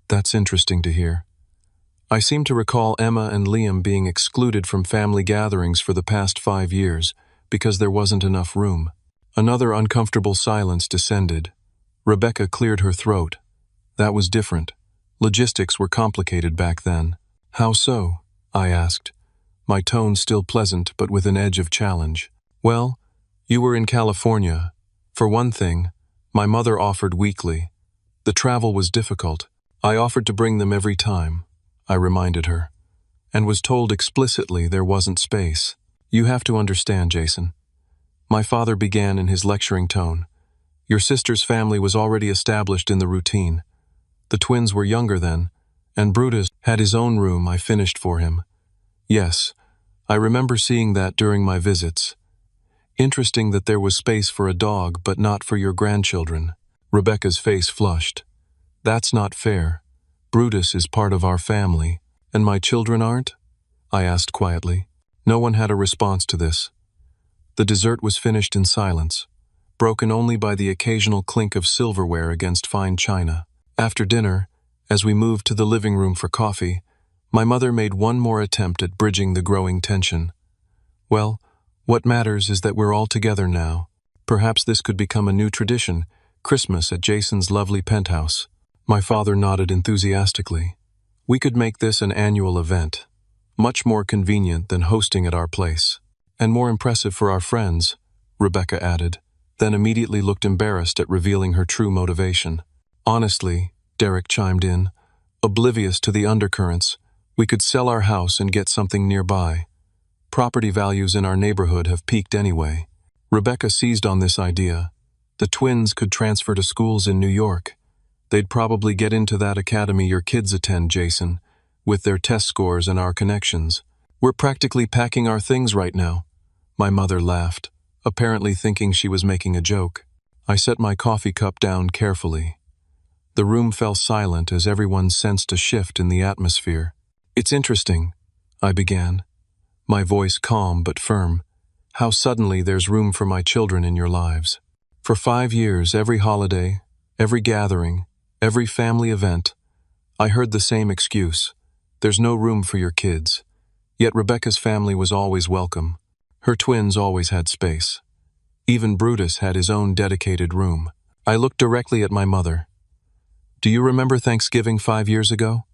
"That's interesting to hear. I seem to recall Emma and Liam being excluded from family gatherings for the past 5 years because there wasn't enough room." Another uncomfortable silence descended. Rebecca cleared her throat. "That was different. Logistics were complicated back then." "How so?" I asked, my tone still pleasant but with an edge of challenge. "Well, you were in California. For one thing, my mother offered weekly. The travel was difficult. I offered to bring them every time," I reminded her, "and was told explicitly there wasn't space. You have to understand, Jason." My father began in his lecturing tone. "Your sister's family was already established in the routine. The twins were younger then, and Brutus had his own room I finished for him. Yes, I remember seeing that during my visits. Interesting that there was space for a dog but not for your grandchildren." Rebecca's face flushed. "That's not fair. Brutus is part of our family, and my children aren't?" I asked quietly. No one had a response to this. The dessert was finished in silence, broken only by the occasional clink of silverware against fine china. After dinner, as we moved to the living room for coffee, my mother made one more attempt at bridging the growing tension. "Well, what matters is that we're all together now. Perhaps this could become a new tradition, Christmas at Jason's lovely penthouse." My father nodded enthusiastically. "We could make this an annual event, much more convenient than hosting at our place. And more impressive for our friends," Rebecca added, then immediately looked embarrassed at revealing her true motivation. "Honestly," Derek chimed in, oblivious to the undercurrents, "we could sell our house and get something nearby. Property values in our neighborhood have peaked anyway." Rebecca seized on this idea. "The twins could transfer to schools in New York. They'd probably get into that academy your kids attend, Jason, with their test scores and our connections. We're practically packing our things right now." My mother laughed, apparently thinking she was making a joke. I set my coffee cup down carefully. The room fell silent as everyone sensed a shift in the atmosphere. "It's interesting," I began, my voice calm but firm, "how suddenly there's room for my children in your lives. For 5 years, every holiday, every gathering, every family event, I heard the same excuse. There's no room for your kids. Yet Rebecca's family was always welcome. Her twins always had space. Even Brutus had his own dedicated room. I looked directly at my mother. Do you remember Thanksgiving 5 years ago?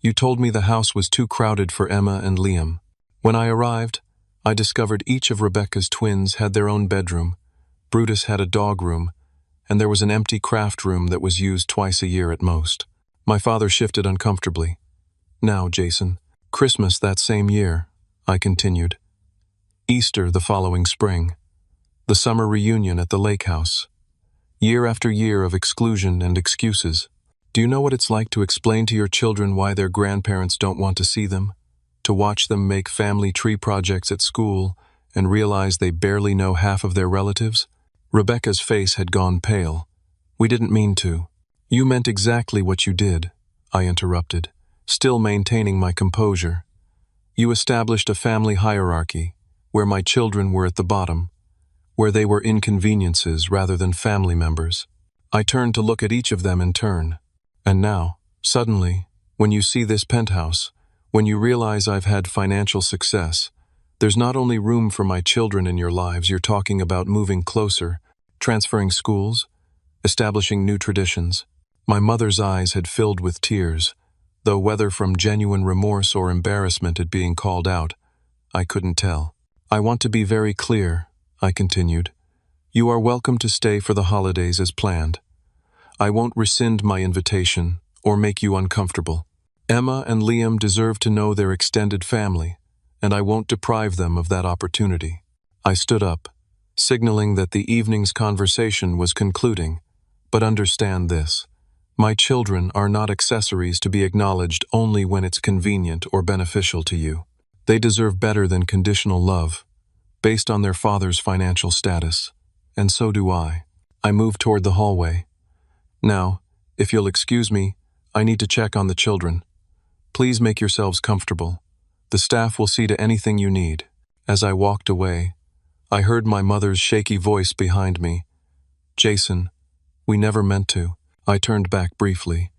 You told me the house was too crowded for Emma and Liam. When I arrived, I discovered each of Rebecca's twins had their own bedroom. Brutus had a dog room, and there was an empty craft room that was used twice a year at most. My father shifted uncomfortably. Now, Jason, Christmas that same year, I continued. Easter the following spring. The summer reunion at the lake house. Year after year of exclusion and excuses. Do you know what it's like to explain to your children why their grandparents don't want to see them? To watch them make family tree projects at school and realize they barely know half of their relatives? Rebecca's face had gone pale. We didn't mean to. You meant exactly what you did, I interrupted, still maintaining my composure. You established a family hierarchy, where my children were at the bottom, where they were inconveniences rather than family members. I turned to look at each of them in turn. And now, suddenly, when you see this penthouse, when you realize I've had financial success, there's not only room for my children in your lives, you're talking about moving closer, transferring schools, establishing new traditions. My mother's eyes had filled with tears, though whether from genuine remorse or embarrassment at being called out, I couldn't tell. I want to be very clear, I continued. You are welcome to stay for the holidays as planned. I won't rescind my invitation or make you uncomfortable. Emma and Liam deserve to know their extended family, and I won't deprive them of that opportunity. I stood up, signaling that the evening's conversation was concluding, but understand this. My children are not accessories to be acknowledged only when it's convenient or beneficial to you. They deserve better than conditional love, based on their father's financial status, and so do I. I moved toward the hallway. Now, if you'll excuse me, I need to check on the children. Please make yourselves comfortable. The staff will see to anything you need. As I walked away, I heard my mother's shaky voice behind me. Jason, we never meant to. I turned back briefly.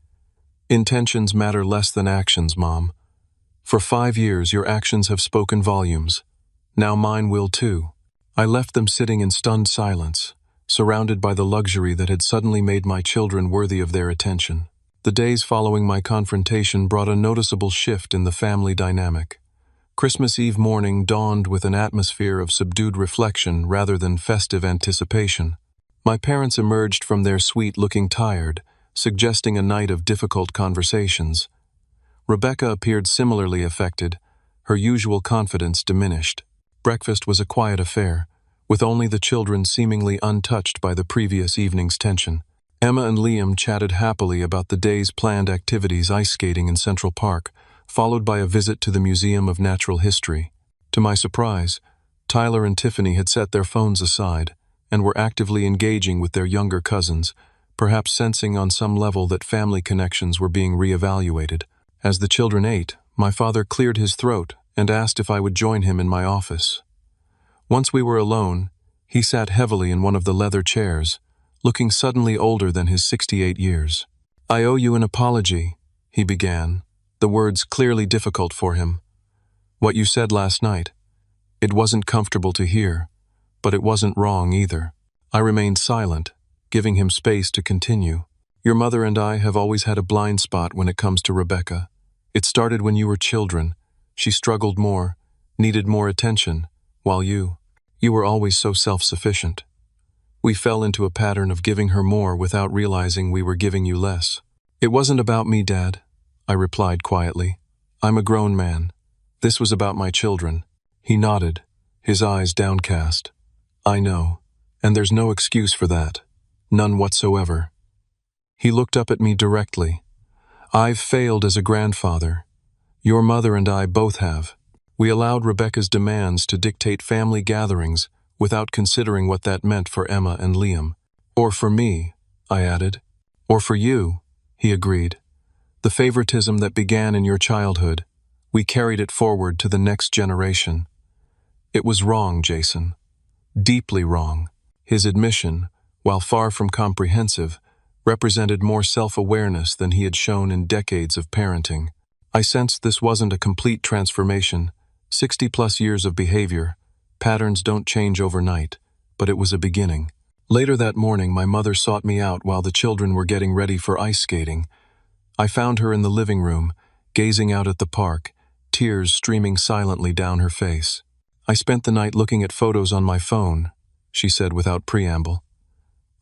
Intentions matter less than actions, Mom. For 5 years, your actions have spoken volumes. Now mine will too. I left them sitting in stunned silence, surrounded by the luxury that had suddenly made my children worthy of their attention. The days following my confrontation brought a noticeable shift in the family dynamic. Christmas Eve morning dawned with an atmosphere of subdued reflection rather than festive anticipation. My parents emerged from their suite looking tired, suggesting a night of difficult conversations. Rebecca appeared similarly affected, her usual confidence diminished. Breakfast was a quiet affair, with only the children seemingly untouched by the previous evening's tension. Emma and Liam chatted happily about the day's planned activities, ice skating in Central Park, followed by a visit to the Museum of Natural History. To my surprise, Tyler and Tiffany had set their phones aside and were actively engaging with their younger cousins, perhaps sensing on some level that family connections were being reevaluated. As the children ate, my father cleared his throat and asked if I would join him in my office. Once we were alone, he sat heavily in one of the leather chairs, looking suddenly older than his 68 years. I owe you an apology, he began, the words clearly difficult for him. What you said last night. It wasn't comfortable to hear, but it wasn't wrong either. I remained silent, giving him space to continue. Your mother and I have always had a blind spot when it comes to Rebecca. It started when you were children. She struggled more, needed more attention, while you were always so self-sufficient. We fell into a pattern of giving her more without realizing we were giving you less. It wasn't about me, Dad, I replied quietly. I'm a grown man. This was about my children. He nodded, his eyes downcast. I know, and there's no excuse for that. None whatsoever. He looked up at me directly. I've failed as a grandfather. Your mother and I both have. We allowed Rebecca's demands to dictate family gatherings without considering what that meant for Emma and Liam. Or for me, I added. Or for you, he agreed. The favoritism that began in your childhood, we carried it forward to the next generation. It was wrong, Jason. Deeply wrong. His admission, while far from comprehensive, represented more self-awareness than he had shown in decades of parenting. I sensed this wasn't a complete transformation. 60-plus years of behavior. Patterns don't change overnight, but it was a beginning. Later that morning, my mother sought me out while the children were getting ready for ice skating. I found her in the living room, gazing out at the park, tears streaming silently down her face. "I spent the night looking at photos on my phone," she said without preamble.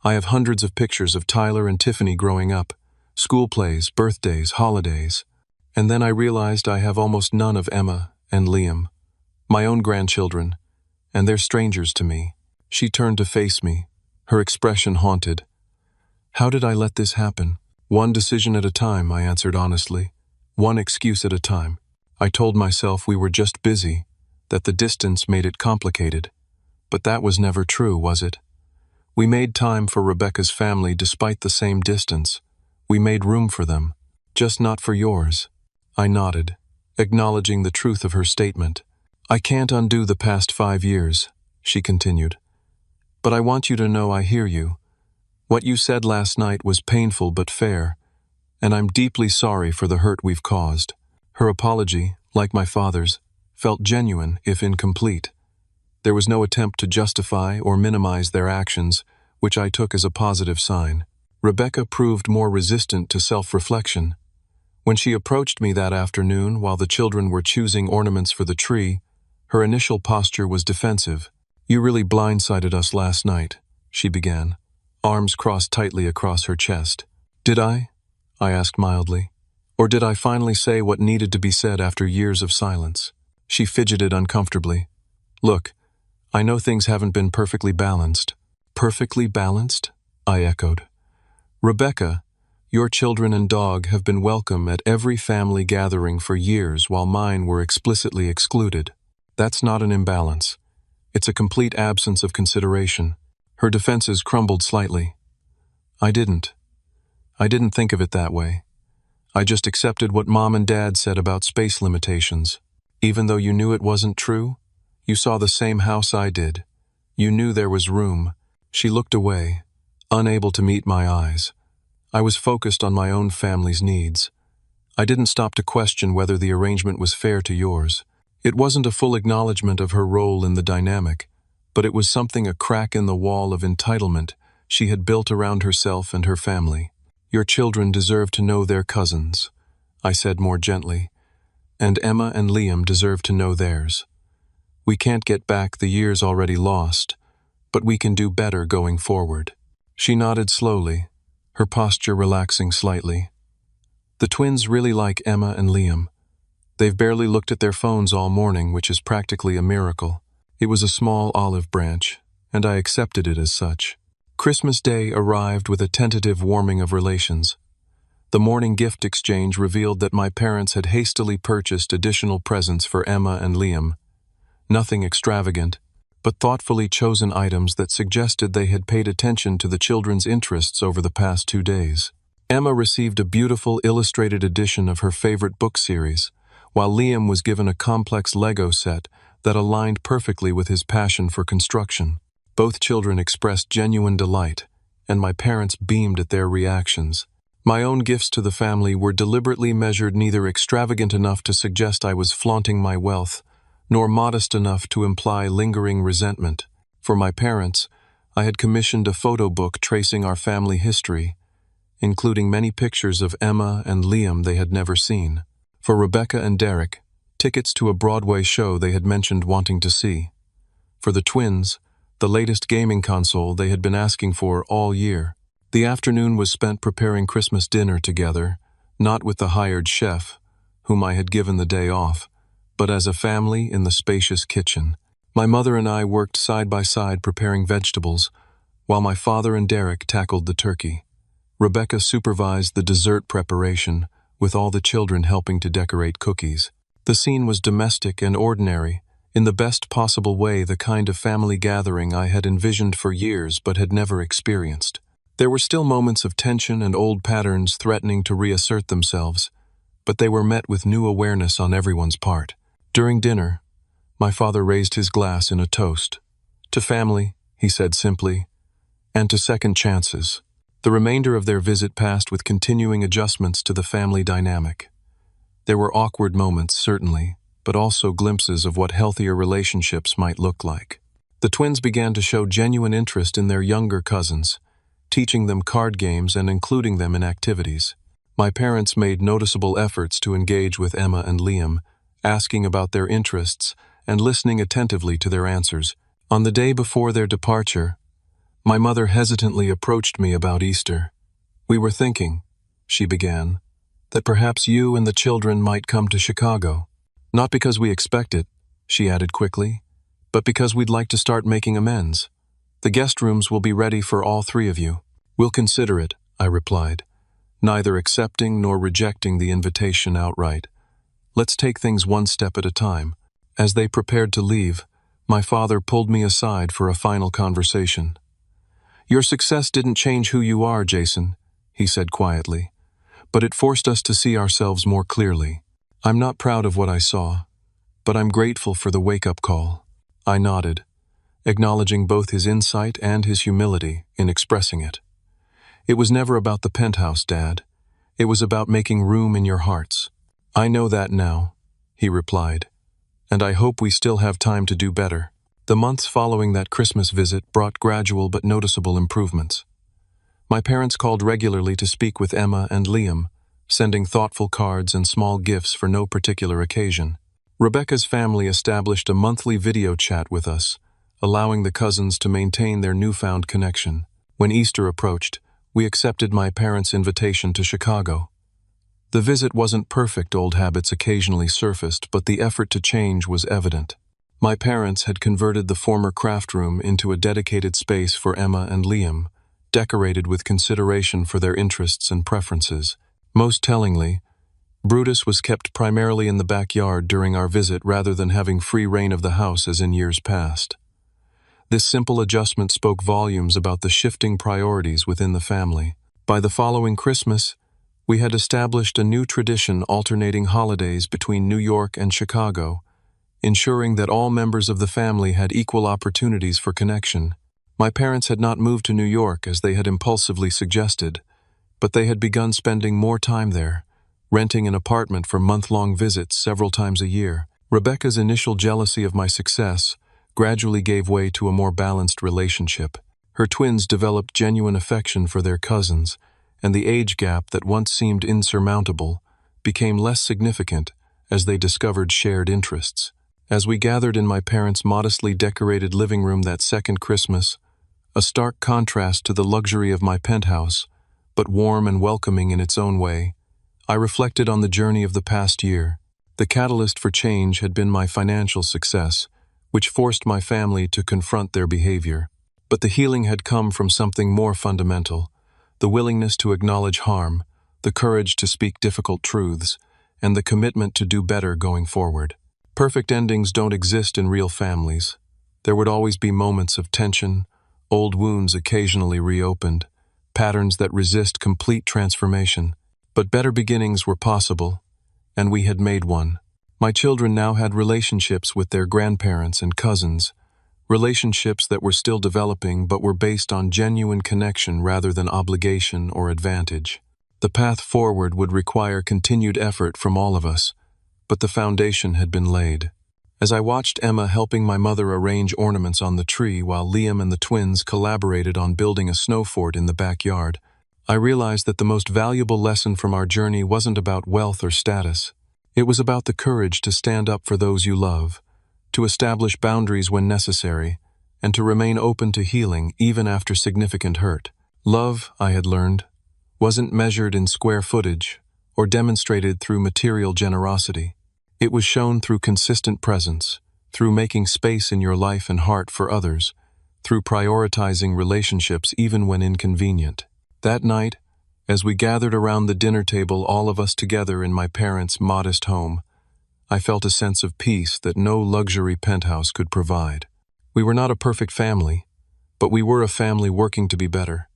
"I have hundreds of pictures of Tyler and Tiffany growing up, school plays, birthdays, holidays. And then I realized I have almost none of Emma and Liam, my own grandchildren, and they're strangers to me." She turned to face me, her expression haunted. "How did I let this happen?" "One decision at a time," I answered honestly. "One excuse at a time." I told myself we were just busy, that the distance made it complicated. But that was never true, was it? We made time for Rebecca's family despite the same distance. We made room for them, just not for yours. I nodded, acknowledging the truth of her statement. "I can't undo the past 5 years," she continued. "But I want you to know I hear you. What you said last night was painful but fair, and I'm deeply sorry for the hurt we've caused." Her apology, like my father's, felt genuine if incomplete. There was no attempt to justify or minimize their actions, which I took as a positive sign. Rebecca proved more resistant to self-reflection. When she approached me that afternoon while the children were choosing ornaments for the tree, her initial posture was defensive. "You really blindsided us last night," she began, arms crossed tightly across her chest. "Did I?" I asked mildly. "Or did I finally say what needed to be said after years of silence?" She fidgeted uncomfortably. "Look, I know things haven't been perfectly balanced." "Perfectly balanced?" I echoed. "Rebecca, your children and dog have been welcome at every family gathering for years while mine were explicitly excluded. That's not an imbalance. It's a complete absence of consideration." Her defenses crumbled slightly. I didn't think of it that way. I just accepted what Mom and Dad said about space limitations. Even though you knew it wasn't true, you saw the same house I did. You knew there was room. She looked away, unable to meet my eyes. I was focused on my own family's needs. I didn't stop to question whether the arrangement was fair to yours. It wasn't a full acknowledgement of her role in the dynamic, but it was something a crack in the wall of entitlement she had built around herself and her family. "Your children deserve to know their cousins," I said more gently, "and Emma and Liam deserve to know theirs. We can't get back the years already lost, but we can do better going forward." She nodded slowly, her posture relaxing slightly. "The twins really like Emma and Liam. They've barely looked at their phones all morning, which is practically a miracle." It was a small olive branch, and I accepted it as such. Christmas Day arrived with a tentative warming of relations. The morning gift exchange revealed that my parents had hastily purchased additional presents for Emma and Liam. Nothing extravagant, but thoughtfully chosen items that suggested they had paid attention to the children's interests over the past 2 days. Emma received a beautiful illustrated edition of her favorite book series, while Liam was given a complex Lego set that aligned perfectly with his passion for construction. Both children expressed genuine delight, and my parents beamed at their reactions. My own gifts to the family were deliberately measured, neither extravagant enough to suggest I was flaunting my wealth, nor modest enough to imply lingering resentment. For my parents, I had commissioned a photo book tracing our family history, including many pictures of Emma and Liam they had never seen. For Rebecca and Derek, tickets to a Broadway show they had mentioned wanting to see. For the twins, the latest gaming console they had been asking for all year. The afternoon was spent preparing Christmas dinner together, not with the hired chef, whom I had given the day off, but as a family in the spacious kitchen. My mother and I worked side by side preparing vegetables, while my father and Derek tackled the turkey. Rebecca supervised the dessert preparation, with all the children helping to decorate cookies. The scene was domestic and ordinary, in the best possible way, the kind of family gathering I had envisioned for years but had never experienced. There were still moments of tension and old patterns threatening to reassert themselves, but they were met with new awareness on everyone's part. During dinner, my father raised his glass in a toast. "To family," he said simply, "and to second chances." The remainder of their visit passed with continuing adjustments to the family dynamic. There were awkward moments, certainly, but also glimpses of what healthier relationships might look like. The twins began to show genuine interest in their younger cousins, teaching them card games and including them in activities. My parents made noticeable efforts to engage with Emma and Liam, asking about their interests and listening attentively to their answers. On the day before their departure, my mother hesitantly approached me about Easter. "We were thinking," she began, "that perhaps you and the children might come to Chicago. Not because we expect it," she added quickly, "but because we'd like to start making amends. The guest rooms will be ready for all three of you." "We'll consider it," I replied, neither accepting nor rejecting the invitation outright. "Let's take things one step at a time." As they prepared to leave, my father pulled me aside for a final conversation. "Your success didn't change who you are, Jason," he said quietly, "but it forced us to see ourselves more clearly. I'm not proud of what I saw, but I'm grateful for the wake-up call." I nodded, acknowledging both his insight and his humility in expressing it. "It was never about the penthouse, Dad. It was about making room in your hearts." "I know that now," he replied, "and I hope we still have time to do better." The months following that Christmas visit brought gradual but noticeable improvements. My parents called regularly to speak with Emma and Liam, sending thoughtful cards and small gifts for no particular occasion. Rebecca's family established a monthly video chat with us, allowing the cousins to maintain their newfound connection. When Easter approached, we accepted my parents' invitation to Chicago. The visit wasn't perfect, old habits occasionally surfaced, but the effort to change was evident. My parents had converted the former craft room into a dedicated space for Emma and Liam, decorated with consideration for their interests and preferences. Most tellingly, Brutus was kept primarily in the backyard during our visit rather than having free rein of the house as in years past. This simple adjustment spoke volumes about the shifting priorities within the family. By the following Christmas, we had established a new tradition alternating holidays between New York and Chicago, ensuring that all members of the family had equal opportunities for connection. My parents had not moved to New York as they had impulsively suggested, but they had begun spending more time there, renting an apartment for month-long visits several times a year. Rebecca's initial jealousy of my success gradually gave way to a more balanced relationship. Her twins developed genuine affection for their cousins, and the age gap that once seemed insurmountable became less significant as they discovered shared interests. As we gathered in my parents' modestly decorated living room that second Christmas, a stark contrast to the luxury of my penthouse, but warm and welcoming in its own way, I reflected on the journey of the past year. The catalyst for change had been my financial success, which forced my family to confront their behavior. But the healing had come from something more fundamental: the willingness to acknowledge harm, the courage to speak difficult truths, and the commitment to do better going forward. Perfect endings don't exist in real families. There would always be moments of tension, old wounds occasionally reopened, patterns that resist complete transformation. But better beginnings were possible, and we had made one. My children now had relationships with their grandparents and cousins, relationships that were still developing but were based on genuine connection rather than obligation or advantage. The path forward would require continued effort from all of us, but the foundation had been laid. As I watched Emma helping my mother arrange ornaments on the tree while Liam and the twins collaborated on building a snow fort in the backyard, I realized that the most valuable lesson from our journey wasn't about wealth or status. It was about the courage to stand up for those you love, to establish boundaries when necessary, and to remain open to healing even after significant hurt. Love, I had learned, wasn't measured in square footage or demonstrated through material generosity. It was shown through consistent presence, through making space in your life and heart for others, through prioritizing relationships even when inconvenient. That night, as we gathered around the dinner table, all of us together in my parents' modest home, I felt a sense of peace that no luxury penthouse could provide. We were not a perfect family, but we were a family working to be better.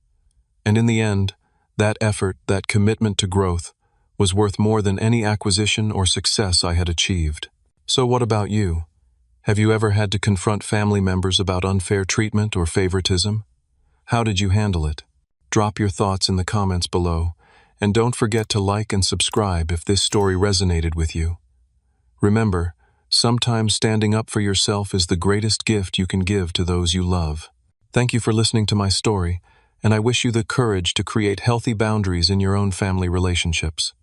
And in the end, that effort, that commitment to growth, was worth more than any acquisition or success I had achieved. So what about you? Have you ever had to confront family members about unfair treatment or favoritism? How did you handle it? Drop your thoughts in the comments below, And don't forget to like and subscribe if this story resonated with you. Remember, sometimes standing up for yourself is the greatest gift you can give to those you love. Thank you for listening to my story, and I wish you the courage to create healthy boundaries in your own family relationships.